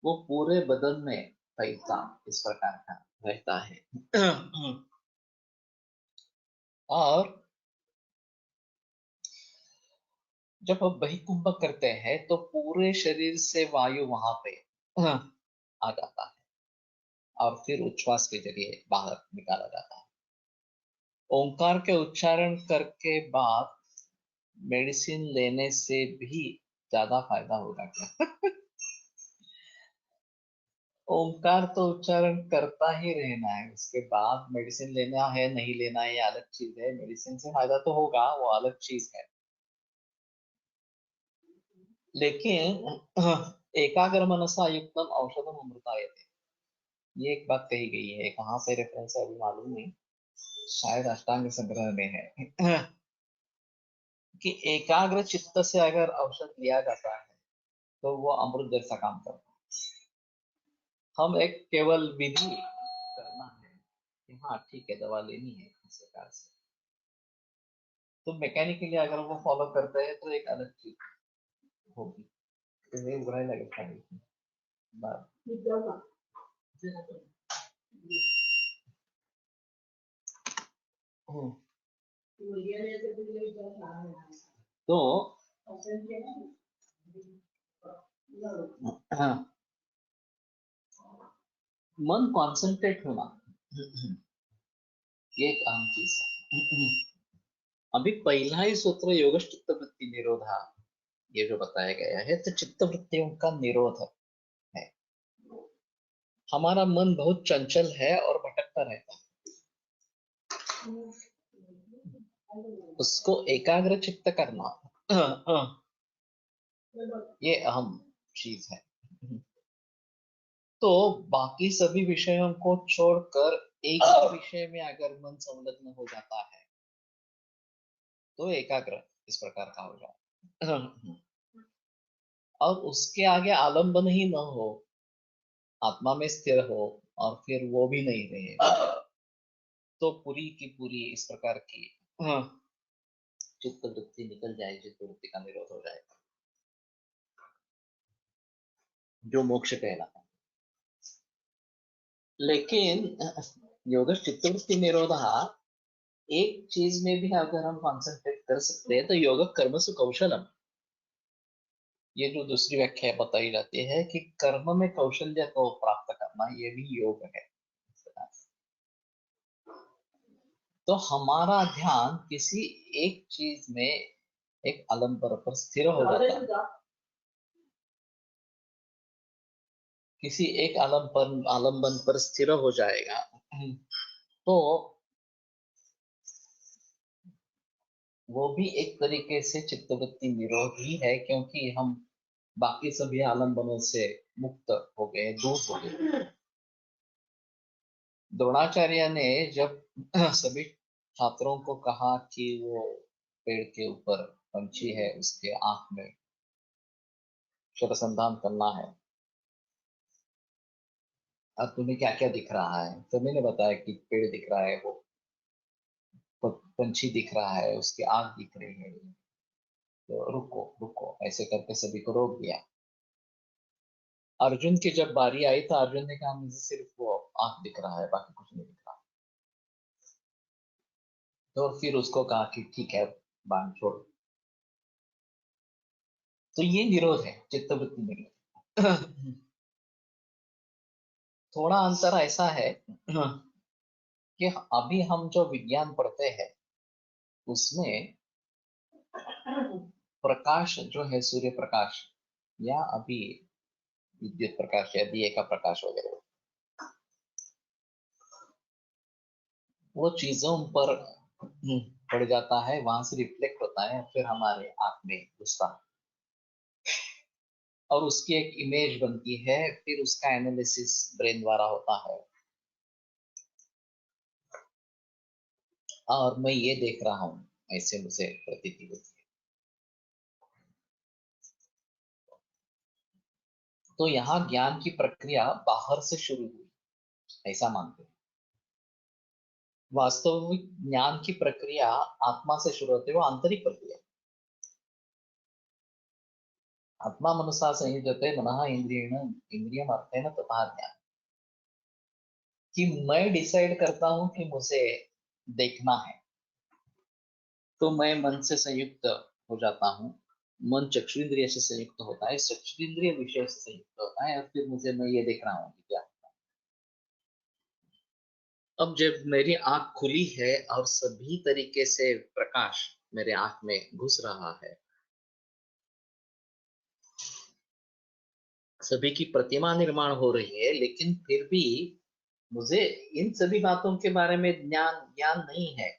वो पूरे बदन में फैलता इस प्रकार का रहता है। और जब हम बहिकुंभक करते हैं तो पूरे शरीर से वायु वहां पे आ जाता है और फिर उच्छ्वास के जरिए बाहर निकाला जाता है। ओंकार के उच्चारण करके बाद मेडिसिन लेने से भी ज्यादा फायदा होगा क्या? ओंकार तो उच्चारण करता ही रहना है, उसके बाद मेडिसिन लेना है नहीं लेना है ये अलग चीज है। मेडिसिन से फायदा तो होगा, वो अलग चीज है। लेकिन एकाग्र मनसा युक्तम औषधम अमृतायते, ये एक बात कही गई है, कहाँ से रेफरेंस है अभी मालूम नहीं, शायद अष्टांग संग्रह में है। कि एकाग्र चित्त से अगर औषध लिया जाता है तो वो अमृत जैसा काम करता है। हम एक केवल विधि करना है कि हाँ ठीक है दवा लेनी है इस प्रकार से, तो मैकेनिकली अगर वो फॉलो करते हैं तो एक अलग चीज होगी। तो ये बुराई लगेगा नहीं। बात तो हाँ, मन कॉन्सेंट्रेट होना ये एक अहम चीज है। अभी पहला ही सूत्र योग चित्त वृत्ति निरोधा, ये जो बताया गया है तो चित्त वृत्तियों का निरोध है। हमारा मन बहुत चंचल है और भटकता रहता है, उसको एकाग्र चित्त करना ये अहम चीज है। तो बाकी सभी विषयों को छोड़कर एक ही विषय में अगर मन संलग्न हो जाता है तो एकाग्र इस प्रकार का हो जाए। और उसके आगे आलंबन ही न हो, आत्मा में स्थिर हो और फिर वो भी नहीं रहे तो पूरी की पूरी इस प्रकार की चित्त वृत्ति निकल जाए, चित्त वृत्ति का निरोध हो जाए, जो मोक्ष कहलाता है। लेकिन योग चित्त वृत्ति निरोध एक चीज में भी अगर हम कॉन्सेंट्रेट कर सकते हैं तो योग कर्म सु कौशलम, ये जो दूसरी व्याख्या बताई जाती है कि कर्म में कौशल्य को प्राप्त करना ये भी योग है। तो हमारा ध्यान किसी एक चीज में एक आलंबर पर स्थिर हो जाता है, किसी एक आलंबन पर स्थिर हो जाएगा तो वो भी एक तरीके से चित्तवृत्ति निरोध ही है, क्योंकि हम बाकी सभी आलंबनों से मुक्त हो गए, दूर हो गए। द्रोणाचार्य ने जब सभी छात्रों को कहा कि वो पेड़ के ऊपर पंछी है उसके आंख में अनुसंधान करना है। अब तुम्हें क्या क्या दिख रहा है? तो मैंने बताया कि पेड़ दिख रहा है, वो पंछी दिख रहा है, उसकी आंख दिख रही है। तो रुको रुको ऐसे करके सभी को रोक दिया। अर्जुन की जब बारी आई तो अर्जुन ने कहा मुझे सिर्फ वो आंख दिख रहा है, बाकी कुछ नहीं दिख रहा। तो फिर उसको कहा कि ठीक है, बाण छोड़। तो ये निरोध है, चित्तवृत्ति निरोध। थोड़ा अंतर ऐसा है कि अभी हम जो विज्ञान पढ़ते हैं उसमें प्रकाश जो है, सूर्य प्रकाश या अभी विद्युत प्रकाश या दिए का प्रकाश वगैरह, वो चीजों पर पड़ जाता है, वहां से रिफ्लेक्ट होता है, फिर हमारे आंख में घुसता है और उसकी एक इमेज बनती है, फिर उसका एनालिसिस ब्रेन द्वारा होता है और मैं ये देख रहा हूँ, ऐसे मुझे प्रतीति होती है। तो यहाँ ज्ञान की प्रक्रिया बाहर से शुरू हुई, ऐसा मानते हैं। वास्तविक ज्ञान की प्रक्रिया आत्मा से शुरू होती है, वो आंतरिक प्रक्रिया। आत्मा मनसा संयुज्यते मनः इंद्रियेण इंद्रियम अर्थेन तथा ज्ञान। कि मैं डिसाइड करता हूं कि मुझे देखना है, तो मैं मन से संयुक्त हो जाता हूँ। मन चक्षुरिंद्रिय से संयुक्त होता है, चक्षुरिंद्रिय विषय से संयुक्त होता है और फिर मुझे मैं ये देख रहा हूँ कि क्या। अब जब मेरी आंख खुली है और सभी तरीके से प्रकाश मेरे आंख में घुस रहा है, सभी की प्रतिमा निर्माण हो रही है, लेकिन फिर भी मुझे इन सभी बातों के बारे में ज्ञान ज्ञान नहीं है।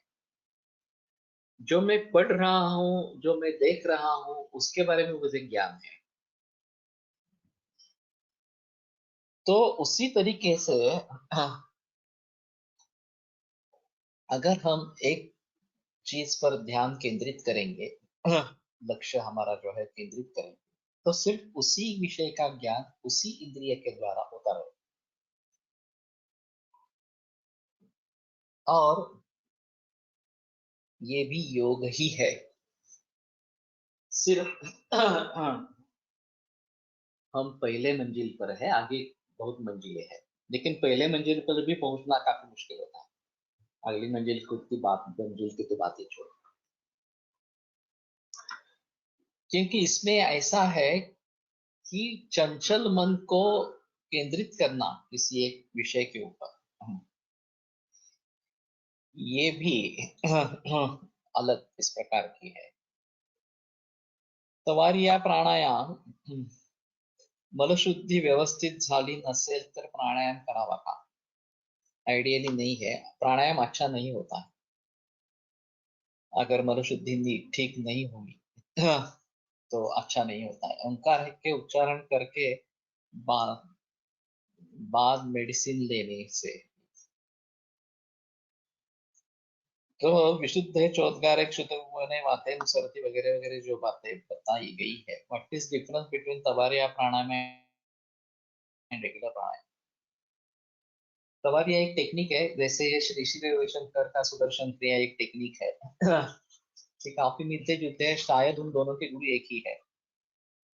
जो मैं पढ़ रहा हूँ, जो मैं देख रहा हूँ, उसके बारे में मुझे ज्ञान है। तो उसी तरीके से अगर हम एक चीज पर ध्यान केंद्रित करेंगे, लक्ष्य हमारा जो है केंद्रित करेंगे, तो सिर्फ उसी विषय का ज्ञान उसी इंद्रिय के द्वारा होता रहे। और ये भी योग ही है। सिर्फ हम पहले मंजिल पर है, आगे बहुत मंजिलें हैं, लेकिन पहले मंजिल पर भी पहुंचना काफी मुश्किल होता है। अगली मंजिल की बात, मंजिल की तो बात ही छोड़। क्योंकि इसमें ऐसा है कि चंचल मन को केंद्रित करना किसी एक विषय के ऊपर, ये भी अलग इस प्रकार की है। तवारी या प्राणायाम, मनशुद्धी व्यवस्थित झाली नसेल तर प्राणायाम करावा का? आइडियली नहीं है, प्राणायाम अच्छा नहीं होता अगर मनोशुद्धि ठीक नहीं हुई तो अच्छा नहीं होता है। ओंकार के उच्चारण करके बाद बाद मेडिसिन लेने से। तो विशुद्ध है चौथगार एक शुद्ध बने वाते मुसरती वगैरह वगैरह जो बातें बताई गई है। व्हाट इज डिफरेंस बिटवीन तवारी या प्राणायाम एंड रेगुलर प्राणायाम? तवारी एक टेक्निक है, जैसे ये श्री श्री रविशंकर का सुदर्शन क्रिया एक टेक्निक है। ये काफी मिलते जुलते हैं, शायद उन दोनों के गुरु एक ही है।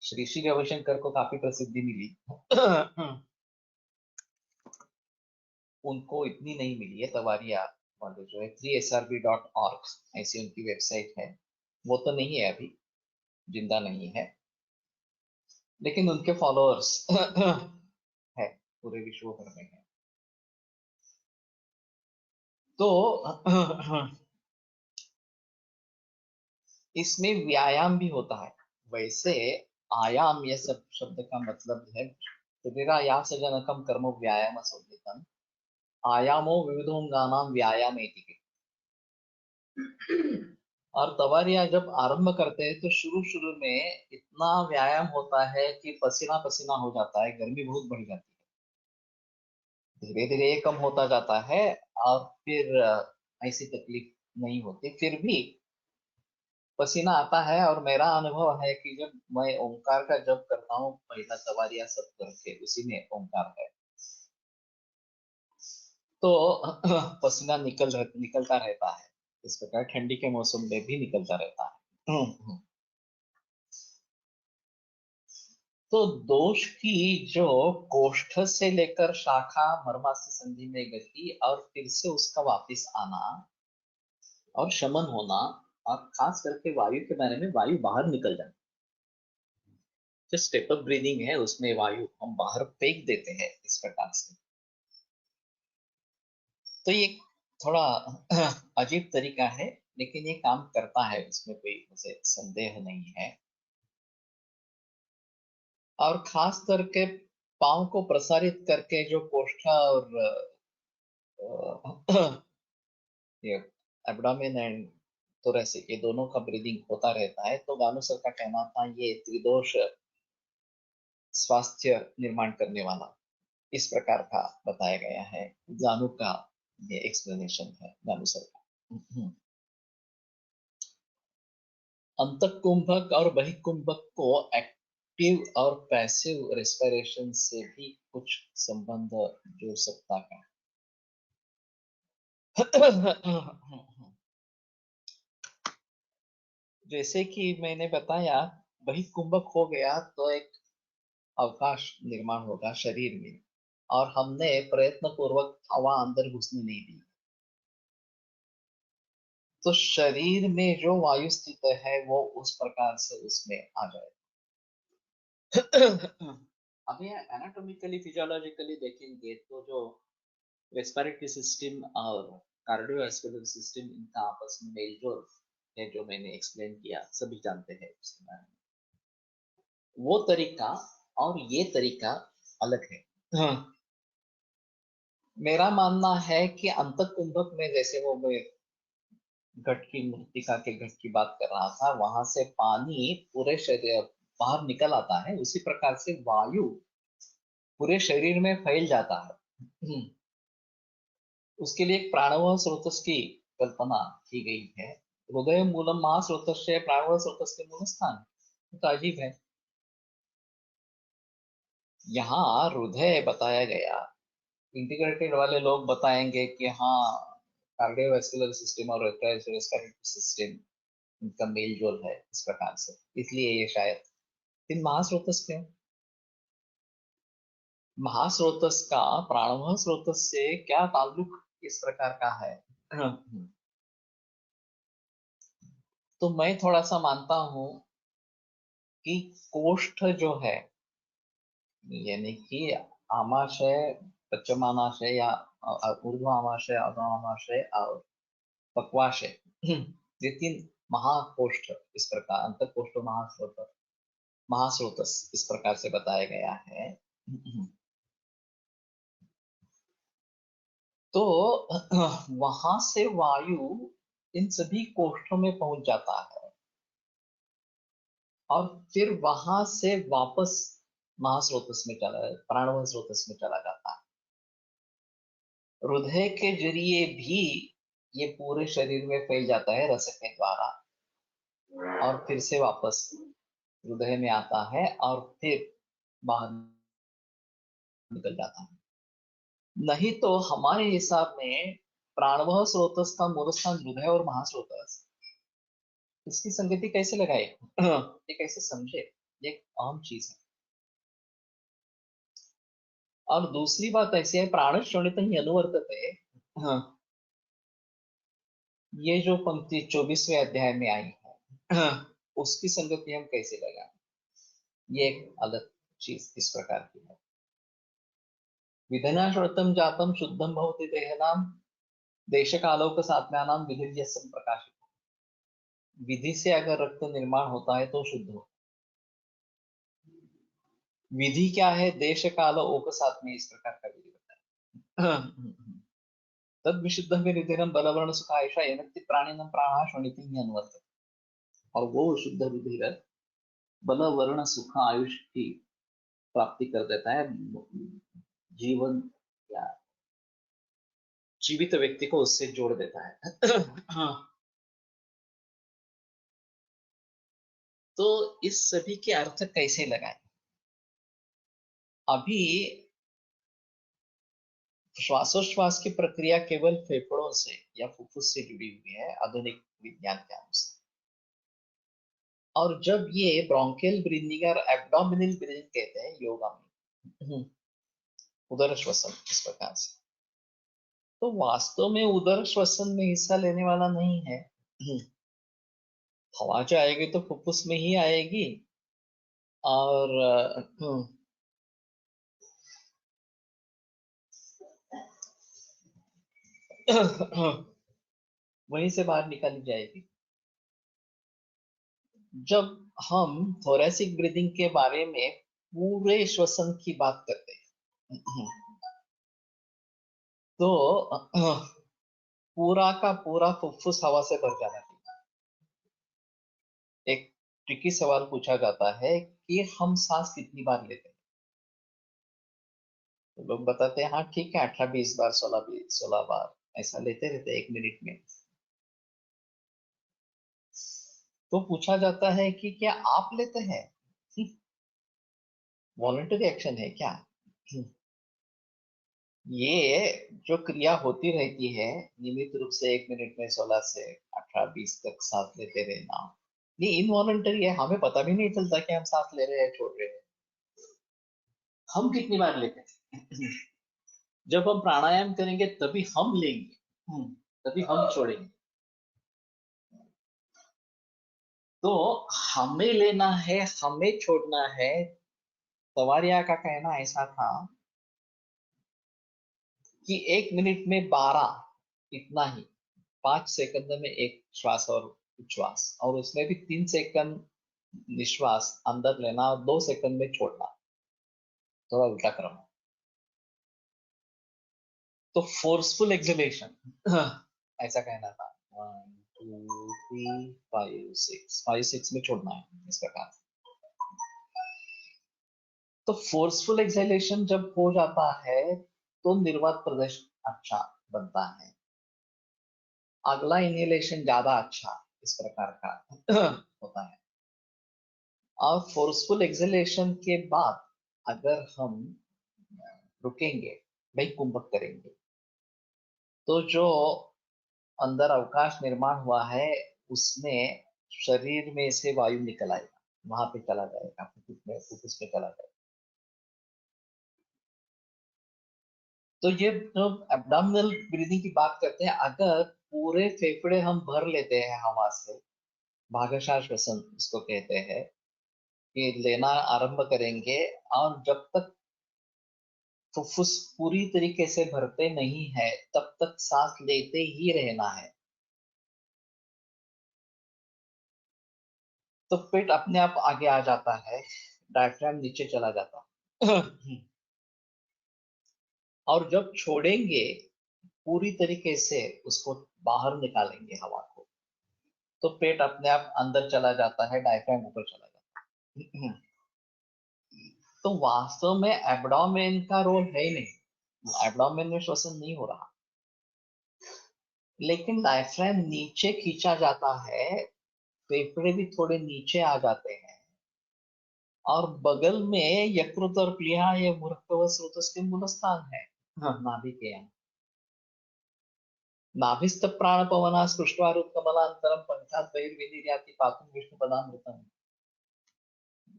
श्री श्री रविशंकर को काफी प्रसिद्धि मिली, उनको इतनी नहीं मिली है। तवारिया वाले जो है 3srb.org ऐसी उनकी वेबसाइट है, वो तो नहीं है अभी, जिंदा नहीं है, लेकिन उनके फॉलोअर्स है, पूरे विश्व भर में है। तो इसमें व्यायाम भी होता है। वैसे आयाम यह सब शब्द का मतलब है शरीरायास जनकम कर्म व्यायाम संहितम आयामो विविधोंगानाम व्यायाम। और तवारिया जब आरंभ करते हैं तो शुरू शुरू में इतना व्यायाम होता है कि पसीना पसीना हो जाता है, गर्मी बहुत बढ़ जाती है। धीरे धीरे ये कम होता जाता है और फिर ऐसी तकलीफ नहीं होती। फिर भी पसीना आता है, और मेरा अनुभव है कि जब मैं ओंकार का जप करता हूँ, पहला सवारिया सब करके उसी में ओंकार है, तो पसीना निकलता रहता है। इस प्रकार ठंडी के मौसम में भी निकलता रहता है। तो दोष की जो कोष्ठ से लेकर शाखा मर्मास्थ संधि में गति, और फिर से उसका वापिस आना और शमन होना, और खास करके वायु के बारे में, वायु बाहर निकल जाना, जो स्टेप अप ब्रीदिंग है उसमें वायु हम बाहर फेंक देते हैं इस प्रकार से। तो ये थोड़ा अजीब तरीका है, लेकिन ये काम करता है, उसमें कोई मुझे संदेह नहीं है। और खास करके पाँव को प्रसारित करके जो कोष्ठा और ये एब्डोमेन एंड थोरेसिक, ये दोनों का ब्रीदिंग होता रहता है, तो गानू सर का कहना था ये त्रिदोष स्वास्थ्य निर्माण करने वाला, इस प्रकार का बताया गया है। गानू का ये एक्सप्लेनेशन है, गानू सर का। अंतःकुंभक और बहिकुंभक को एक्टिव और पैसिव रेस्पिरेशन से भी कुछ संबंध जुड़ सकता है। जैसे कि मैंने बताया, बहिकुंभक हो गया तो एक अवकाश निर्माण होगा शरीर में, और हमने प्रयत्न पूर्वक हवा अंदर घुसने नहीं दी, तो शरीर में जो वायु स्थित है वो उस प्रकार से उसमें आ जाएगा। अभी एनाटॉमिकली फिजियोलॉजिकली देखेंगे तो जो रेस्पिरेटरी सिस्टम और कार्डियोवास्कुलर सिस्टम, इनका आपस में मेलजोल है, जो मैंने एक्सप्लेन किया, सभी जानते हैं उसके बारे में। वो तरीका और ये तरीका अलग है। हाँ। मेरा मानना है कि अंतःकुंभक में, जैसे वो मैं घट की मृतिका के घट की बात कर रहा था, वहां से पानी पूरे शरीर बाहर निकल आता है, उसी प्रकार से वायु पूरे शरीर में फैल जाता है। उसके लिए एक प्राणवायु स्रोतस की कल्पना की गई है। हृदय मूलम महास्रोतस्य प्राणवायु स्रोतस के मूल स्थान। तो अजीब है, यहाँ हृदय बताया गया। इंटीग्रेटेड वाले लोग बताएंगे कि हाँ, कार्डियोवास्कुलर सिस्टम और रेस्पिरेटरी सिस्टम, इनका मेल जोल है इस प्रकार से, इसलिए ये शायद। फिर महास्रोतस क्यों? महास्रोतस का प्राणवायु स्रोतस से क्या ताल्लुक इस प्रकार का है? तो मैं थोड़ा सा मानता हूं कि कोष्ठ जो है, यानी कि आमाशय, पश्चिमाशय या ऊर्ध्व आमाशय, अधो आमाशय और पक्वाशय, ये तीन महाकोष्ठ इस प्रकार, अंतकोष्ठ महास्रोत, महास्रोतस इस प्रकार से बताया गया है। तो वहां से वायु इन सभी कोष्ठों में पहुंच जाता है, और फिर वहां से वापस महास्रोतस में चला, प्राणवायु स्रोतस में चला जाता है। हृदय के जरिए भी ये पूरे शरीर में फैल जाता है रस के द्वारा, और फिर से वापस हृदय में आता है, और फिर बाहर निकल जाता है। नहीं तो हमारे हिसाब में प्राणवायु स्रोतस का मूल स्थान हृदय और महास्रोतस, इसकी संगति कैसे लगाए? ये कैसे समझे? ये एक अहम चीज है। और दूसरी बात ऐसी है, प्राण शोणित ही अनुवर्तते। हाँ, ये जो पंक्ति 24वें अध्याय में आई है, हाँ, उसकी संगति हम कैसे लगाएं? ये एक अलग चीज इस प्रकार की है। विधनाश्रतम जातम शुद्धम भवति देहनाम देश कालोक सात्म्यानाम विधि प्रकाशित। विधि से अगर रक्त निर्माण होता है तो शुद्ध हो। विधि क्या है? देश काल ओक सात्म्य, इस प्रकार का विधि बताया। तद विशुद्ध में रुधिरम बलवर्ण सुखायशा एनक्ति प्राणिनम प्राणा शोणिति अन्वर्तते। और वो शुद्ध रुधिर बल वर्ण सुख आयुष की प्राप्ति कर देता है, जीवन या जीवित व्यक्ति को उससे जोड़ देता है। हाँ, तो इस सभी के अर्थ कैसे लगाएं? अभी श्वासोच्छ्वास की प्रक्रिया केवल फेफड़ों से या फुफ्फुस से जुड़ी हुई है आधुनिक विज्ञान के अनुसार। और जब ये ब्रोंकियल ब्रीदिंग और एब्डोमिनल ब्रीदिंग कहते हैं योगा में, उदर श्वसन इस प्रकार से, तो वास्तव में उदर श्वसन में हिस्सा लेने वाला नहीं है। हवा जो आएगी तो फुफ्फुस में ही आएगी, और वहीं से बाहर निकाली जाएगी। जब हम थोरेसिक ब्रीदिंग के बारे में पूरे श्वसन की बात करते हैं, तो पूरा का पूरा फुफ्फुस हवा से भर जाना चाहिए। एक ट्रिकी सवाल पूछा जाता है कि हम सांस कितनी बार लेते हैं, तो लोग बताते हैं हाँ ठीक है 18-20 बार, 16 बार ऐसा लेते रहते हैं 1 मिनट में। तो पूछा जाता है कि क्या आप लेते हैं? वॉलंटरी एक्शन है क्या? ये जो क्रिया होती रहती है नियमित रूप से 1 मिनट में 16 से 18-20 तक सांस लेते रहना, ये इनवॉलंटरी है, हमें पता भी नहीं चलता कि हम सांस ले रहे हैं छोड़ रहे हैं। हम कितनी बार लेते हैं? जब हम प्राणायाम करेंगे तभी हम लेंगे, तभी हम छोड़ेंगे। तो हमें लेना है, हमें छोड़ना है। तवारिया का कहना ऐसा था कि 1 मिनट में 12, इतना ही, 5 सेकंड में एक श्वास और उच्छ्वास, और उसमें भी 3 सेकंड निश्वास अंदर लेना और 2 सेकंड में छोड़ना, थोड़ा उल्टा क्रम। तो फोर्सफुल एक्सलेशन ऐसा कहना था, 1 2 3 5 6, 5 6 में छोड़ना है इस प्रकार। तो फोर्सफुल एक्सलेशन जब हो जाता है तो निर्वात प्रदेश अच्छा बनता है, अगला इनहेलेशन ज्यादा अच्छा इस प्रकार का होता है। और फोर्सफुल एक्सलेशन के बाद अगर हम रुकेंगे, भाई कुंभक करेंगे, तो जो अंदर अवकाश निर्माण हुआ है उसमें शरीर में से वायु निकल आएगा, वहां पे चला जाएगा, फुफ्फुस में चला जाएगा। तो ये जो एब्डोमिनल ब्रीदिंग की बात करते हैं, अगर पूरे फेफड़े हम भर लेते हैं हवा से, भागशा श्वसन इसको कहते हैं, कि लेना आरंभ करेंगे, और जब तक फुफ्फुस पूरी तरीके से भरते नहीं है तब तक सांस लेते ही रहना है। तो पेट अपने आप आगे आ जाता है, डायफ्राम नीचे चला जाता है। और जब छोड़ेंगे पूरी तरीके से उसको बाहर निकालेंगे हवा को, तो पेट अपने आप अंदर चला जाता है, डायफ्राम ऊपर चला जाता है। तो वास्तव में एब्डोमेन का रोल है ही नहीं, एब्डोमेन में श्वसन नहीं हो रहा, लेकिन डायफ्राम नीचे खींचा जाता है, फेफड़े भी थोड़े नीचे आ जाते हैं, और बगल में यकृत और प्लीहा ये मूर्ख व स्रोतस के मूल स्थान है, हाँ, नाभि के यहाँ। नाभिस्थ प्राण पवना स्पृष्ट्वारुत कमलांतरम पंचात बहिर्विनिर्याति पातुम विष्णु पदामृतम।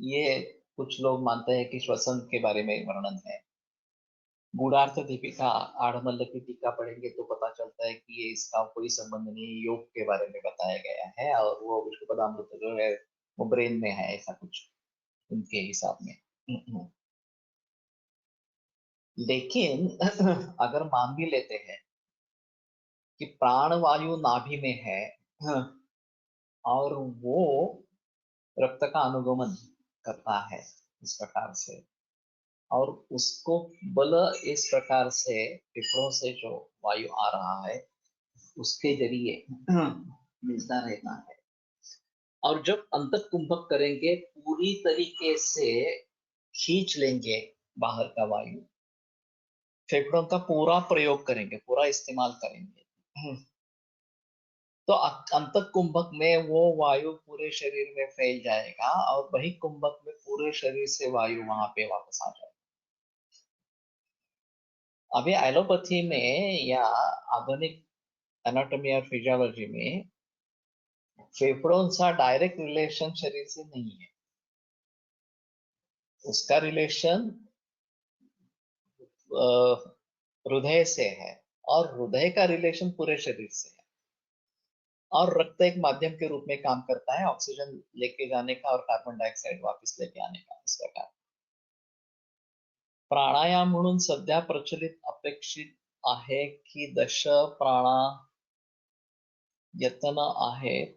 ये कुछ लोग मानते हैं कि श्वसन के बारे में वर्णन है। गूढ़ार्थ दीपिका आढ़मल्ल की टीका पढ़ेंगे तो पता चलता है कि ये इसका कोई संबंध नहीं, योग के बारे में बताया गया है, और वो विष्णु पदामृत जो है वो ब्रेन में है, ऐसा कुछ उनके हिसाब में। लेकिन अगर मान भी लेते हैं कि प्राण वायु नाभि में है, और वो रक्त का अनुगमन करता है इस प्रकार से, और उसको बल इस प्रकार से फेफड़ों से जो वायु आ रहा है उसके जरिए मिलता रहता है। और जब अंतः कुंभक करेंगे पूरी तरीके से खींच लेंगे बाहर का वायु, फेफड़ों का पूरा प्रयोग करेंगे, पूरा इस्तेमाल करेंगे, तो अंतः कुंभक में वो वायु पूरे शरीर में फैल जाएगा और बहिः कुंभक में पूरे शरीर से वायु वहां पे वापस आ जाएगा। अभी एलोपैथी में या आधुनिक एनाटॉमी और फिजियोलॉजी में फेफड़ों सा डायरेक्ट रिलेशन शरीर से नहीं है, उसका रिलेशन हृदय से है और हृदय का रिलेशन पूरे शरीर से है। और रक्त एक माध्यम के रूप में काम करता है ऑक्सीजन लेके जाने का और कार्बन डाइऑक्साइड वापस लेके आने का। इस प्रकार प्राणायाम म्हणून सध्या प्रचलित अपेक्षित आहे की दश प्राणायतन आहेत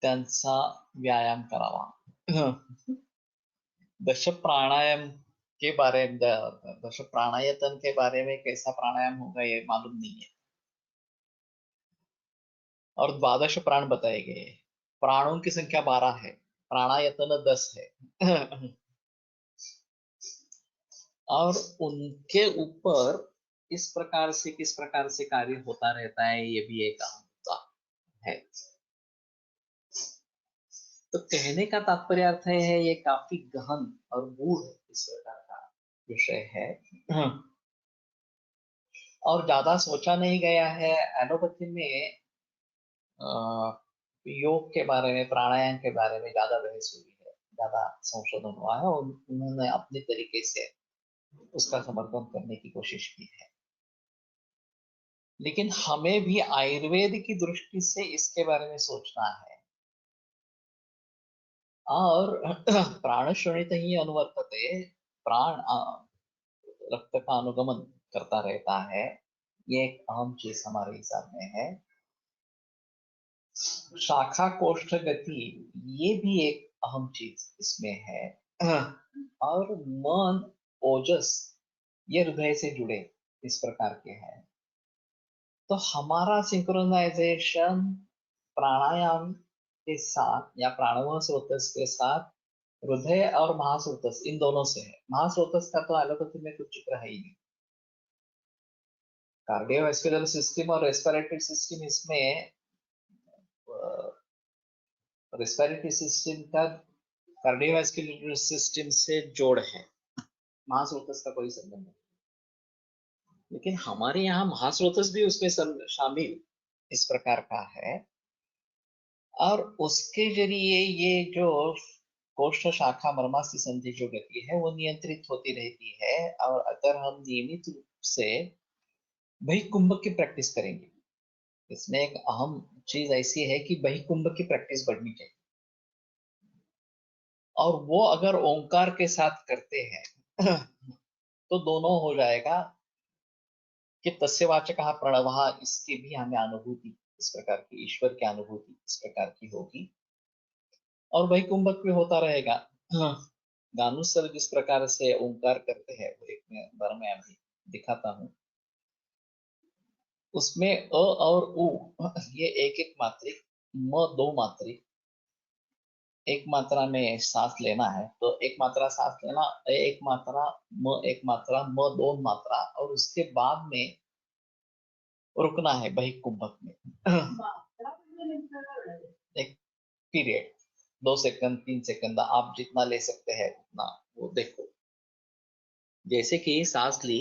त्यांचा व्यायाम करावा। दश प्राणायाम के बारे में, दश प्राणायतन के बारे में कैसा प्राणायाम होगा ये मालूम नहीं है। और द्वादश प्राण बताए गए, प्राणों की संख्या 12 है, प्राणायतन 10 है। और उनके ऊपर किस प्रकार से कार्य होता रहता है ये भी एक अहम मुद्दा है। तो कहने का तात्पर्य अर्थ है ये काफी गहन और गूढ़ इस प्रकार का विषय है और ज्यादा सोचा नहीं गया है। एलोपैथी में योग के बारे में, प्राणायाम के बारे में ज्यादा बहस हुई है, ज्यादा संशोधन हुआ है और उन्होंने अपने तरीके से उसका समर्थन करने की कोशिश की है। लेकिन हमें भी आयुर्वेद की दृष्टि से इसके बारे में सोचना है। और प्राण शोणित ही अनुवर्तते, प्राण रक्त का अनुगमन करता रहता है, ये एक अहम चीज हमारे हिसाब में है। शाखा कोष्ठ गति ये भी एक अहम चीज इसमें है। और मन, ओजस ये हृदय से जुड़े इस प्रकार के हैं। तो हमारा सिंक्रोनाइजेशन प्राणायाम के साथ या प्राणव स्रोतस के साथ हृदय और महास्रोतस इन दोनों से है। महास्रोतस का तो एलोपैथी में कुछ जिक्र है ही नहीं। कार्डियोवास्कुलर सिस्टम और रेस्पिरेटरी सिस्टम, इसमें रेस्पिरेटरी सिस्टम का कार्डियोवास्कुलर सिस्टम से जोड़ है, महास्रोतस का कोई संबंध नहीं। लेकिन हमारे यहाँ महास्रोतस भी उसमें शामिल इस प्रकार का है। और उसके जरिए ये जो कोष्ठ शाखा मर्मास्थि संधि जो गति है वो नियंत्रित होती रहती है। और अगर हम नियमित रूप से बहिकुंभक की प्रैक्टिस करेंगे, इसमें एक अहम चीज ऐसी है कि बहिकुंभक की प्रैक्टिस बढ़नी चाहिए। और वो अगर ओंकार के साथ करते हैं तो दोनों हो जाएगा कि तस्य वाचकः प्रणवः, इसकी भी हमें अनुभूति इस प्रकार की, ईश्वर की अनुभूति इस प्रकार की होगी। और वही कुंभक भी होता रहेगा। गानुस्वर जिस प्रकार से ओंकार करते हैं वो एक बार मैं अभी दिखाता हूँ। उसमें अ और उ ये एक एक मात्रिक, म दो मात्रिक, एक मात्रा में सांस लेना है तो एक मात्रा सांस लेना, एक मात्रा म, एक मात्रा म, दो मात्रा, और उसके बाद में रुकना है बहिः कुंभक में। एक पीरियड 2 सेकंड 3 सेकंड आप जितना ले सकते हैं उतना वो देखो। जैसे कि सांस ली,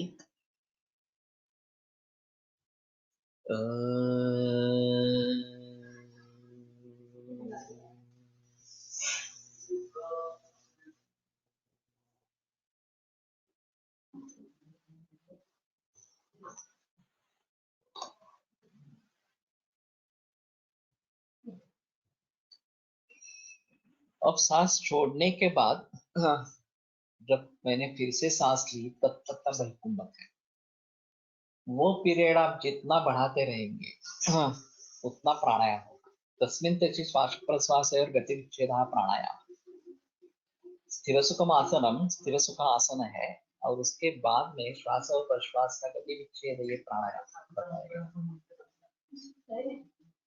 अब सांस छोड़ने के बाद जब मैंने फिर से सांस ली तब तक का बहिकुंभक है। वो पीरियड आप जितना बढ़ाते रहेंगे उतना प्राणायाम होगा। तस्मिन् त्याची श्वास प्रश्वास और गतिविच्छेद प्राणायाम। स्थिर सुखम आसनम, स्थिर सुख आसन है और उसके बाद में श्वास और प्रश्वास का गतिविच्छेद ये प्राणायाम बताएगा।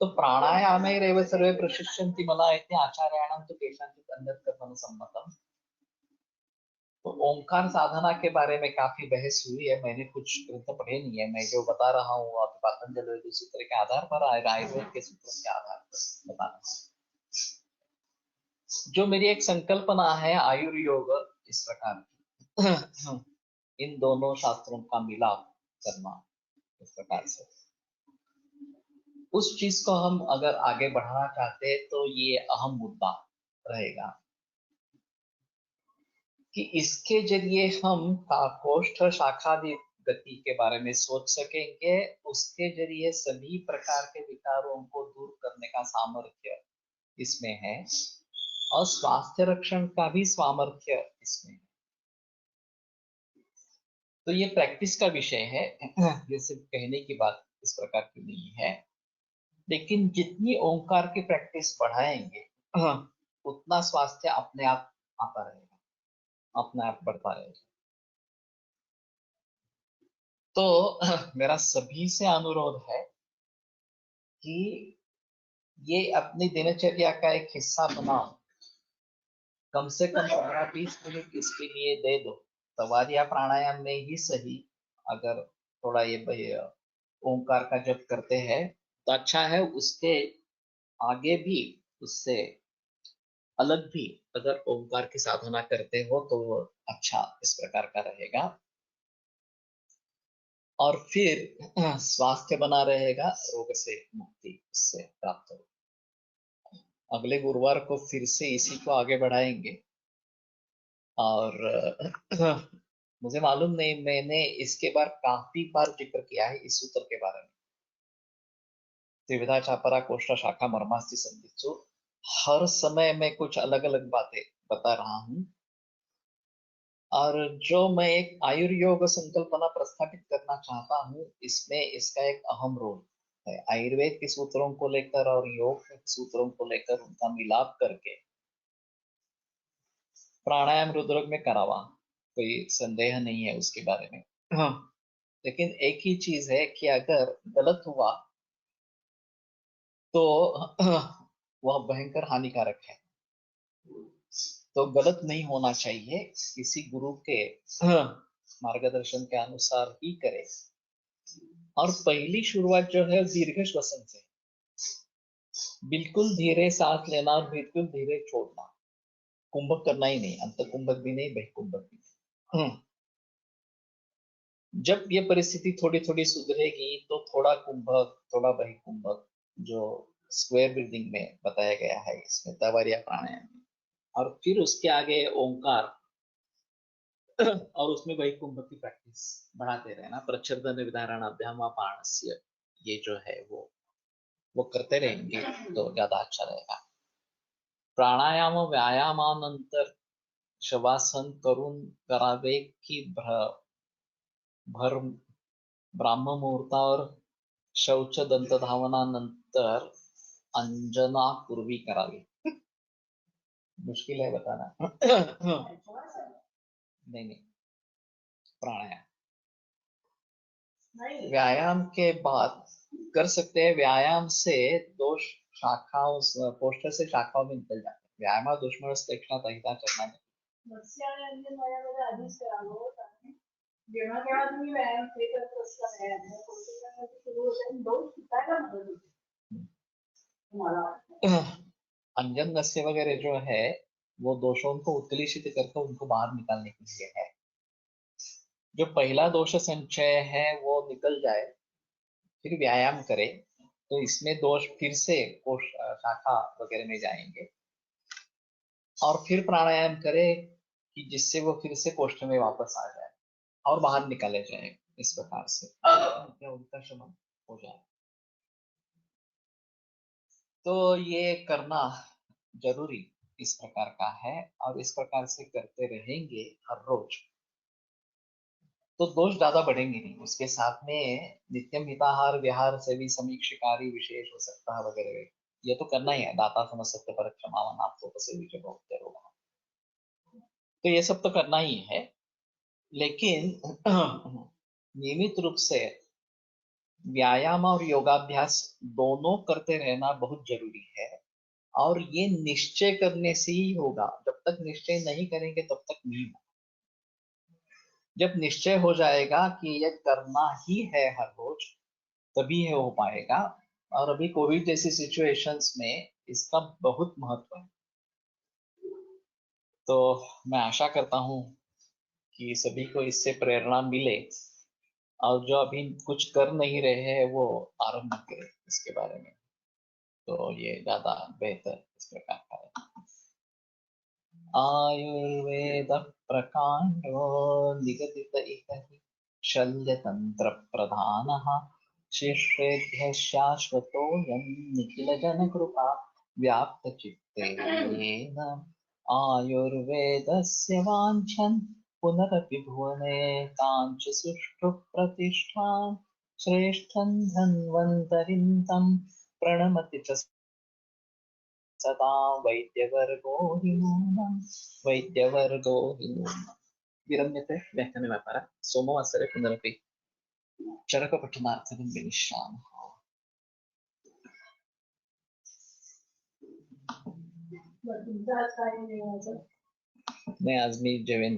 तो प्राणायामेरैव सर्वे प्रशिष्यन्ति मला इति आचार्याणां तु केषाञ्चित् अन्यत् कथनं सम्मतम्। तो ओंकार साधना के बारे में काफी बहस हुई है। मैंने कुछ ग्रंथ पढ़े नहीं है, मैं जो बता रहा हूँ आप पातंजल वैदिक सूत्र के आधार पर, आयुर्वेद के सूत्रों के आधार पर बता रहा हूँ। जो मेरी एक संकल्पना है आयुर्योग इस प्रकार की, इन दोनों शास्त्रों का मिलाप करना इस प्रकार से, उस चीज को हम अगर आगे बढ़ाना चाहते हैं तो ये अहम मुद्दा रहेगा कि इसके जरिए हम कोष्ठ शाखादि गति के बारे में सोच सकेंगे। उसके जरिए सभी प्रकार के विकारों को दूर करने का सामर्थ्य इसमें है और स्वास्थ्य रक्षण का भी सामर्थ्य इसमें है। तो ये प्रैक्टिस का विषय है, ये सिर्फ कहने की बात इस प्रकार की नहीं है। लेकिन जितनी ओंकार की प्रैक्टिस बढ़ाएंगे उतना स्वास्थ्य अपने आप आता रहेगा, अपने आप बढ़ता रहेगा। तो मेरा सभी से अनुरोध है कि ये अपनी दिनचर्या का एक हिस्सा बनाओ, कम से कम 15-20 मिनट इसके लिए दे दो। सवार या प्राणायाम में ही सही, अगर थोड़ा ये ओंकार का जप करते हैं तो अच्छा है। उसके आगे भी, उससे अलग भी अगर ओंकार की साधना करते हो तो वो अच्छा इस प्रकार का रहेगा और फिर स्वास्थ्य बना रहेगा, रोग से मुक्ति उससे प्राप्त हो। अगले गुरुवार को फिर से इसी को आगे बढ़ाएंगे और मुझे मालूम नहीं, मैंने इसके बार काफी बार जिक्र किया है इस सूत्र के बारे में, त्रिविधा चापरा कोष्ठा शाखा मर्मास्ति संधित्सु। हर समय मैं कुछ अलग अलग बातें बता रहा हूँ और जो मैं एक आयुर्योग संकल्पना प्रस्थापित करना चाहता हूँ, इसमें इसका एक अहम रोल है। आयुर्वेद के सूत्रों को लेकर और योग के सूत्रों को लेकर उनका मिलाप करके प्राणायाम रुद्रक में करावा, कोई संदेह नहीं है उसके बारे में। हाँ, लेकिन एक ही चीज है कि अगर गलत हुआ तो वह भयंकर हानिकारक है। तो गलत नहीं होना चाहिए, किसी गुरु के मार्गदर्शन के अनुसार ही करे। और पहली शुरुआत जो है दीर्घ श्वसन से, बिल्कुल धीरे सांस लेना और बिल्कुल धीरे छोड़ना, कुंभक करना ही नहीं, अंत कुंभक भी नहीं, बहिकुंभक भी नहीं। जब ये परिस्थिति थोड़ी थोड़ी सुधरेगी तो थोड़ा कुंभक थोड़ा बहिकुंभक, जो स्क्वायर ब्रीदिंग में बताया गया है इसमें तवारिया प्राणायाम में, और फिर उसके आगे ओंकार और उसमें वैकुंठ की प्रैक्टिस बढ़ाते रहना। प्रच्छद निर्धारण अभ्याम पाणस्य, ये जो है वो करते रहेंगे तो ज्यादा अच्छा रहेगा। प्राणायाम व्यायामानंतर शवासन करून करावे की भर ब्राह्म मुहूर्तावर शौच दंत धावनानंतर अंजना पूर्वी करावी। मुश्किल है बताना। नहीं, प्राणायाम व्यायाम के बाद कर सकते हैं। व्यायाम से दोष शाखाओं पोस्टर से शाखाओं में निकल जाते हैं। व्यायाम दुश्मन लक्षणात अहिता चरणा जेव्हा जेव्हा तुम्ही व्यायाम हे करत असता व्यायाम पोस्टरमध्ये सुरू होते आणि दोष सुटायला मदत होते तुम्हाला। अंजन नस्य वगैरह जो है वो दोषों को उत्कलिशित करके उनको बाहर निकालने के लिए है। जो पहला दोष संचय है वो निकल जाए, फिर व्यायाम करे तो इसमें दोष फिर से कोष शाखा वगैरह में जाएंगे और फिर प्राणायाम करे कि जिससे वो फिर से कोष्ठ में वापस आ जाए और बाहर निकाले जाए। इस प्रकार से उनका शमन हो जाए। तो ये करना जरूरी इस प्रकार का है और इस प्रकार से करते रहेंगे हर रोज तो दोष ज्यादा बढ़ेंगे नहीं। उसके साथ में नित्यम हिताहार विहार से भी समीक्षकारी विशेष हो सकता है वगैरह, ये तो करना ही है। दाता समझ सकते पर क्षमावन आपको तो ये सब तो करना ही है। लेकिन नियमित रूप से व्यायाम और योगाभ्यास दोनों करते रहना बहुत जरूरी है और ये निश्चय करने से ही होगा। जब तक निश्चय नहीं करेंगे तब तक नहीं होगा। जब निश्चय हो जाएगा कि ये करना ही है हर रोज, तभी ये हो पाएगा। और अभी कोविड जैसी सिचुएशंस में इसका बहुत महत्व है। तो मैं आशा करता हूँ कि सभी को इससे प्रेरणा मिले, और जो अभी कुछ कर नहीं रहे हैं वो आरंभ करें इसके बारे में, तो ये ज्यादा बेहतर इस प्रकार का है। आयुर्वेद प्रकांडो निगदित इति शल्यतंत्र प्रधानः शिष्येभ्यः शाश्वतोऽयं निखिल जनकृपा व्याप्तचित्तेन आयुर्वेदस्य वाञ्छन् पुनरपि भुवने काञ्च सुष्ठु प्रतिष्ठां श्रेष्ठं धन्वन्तरिं तं प्रणमति च सदा वैद्यवर्गो हि नूनम् विरम्यते व्याख्याने व्यापारः सोमवासरे पुनरपि चरकपठनार्थं गमिष्यामः। नाही, आज मी जेवेन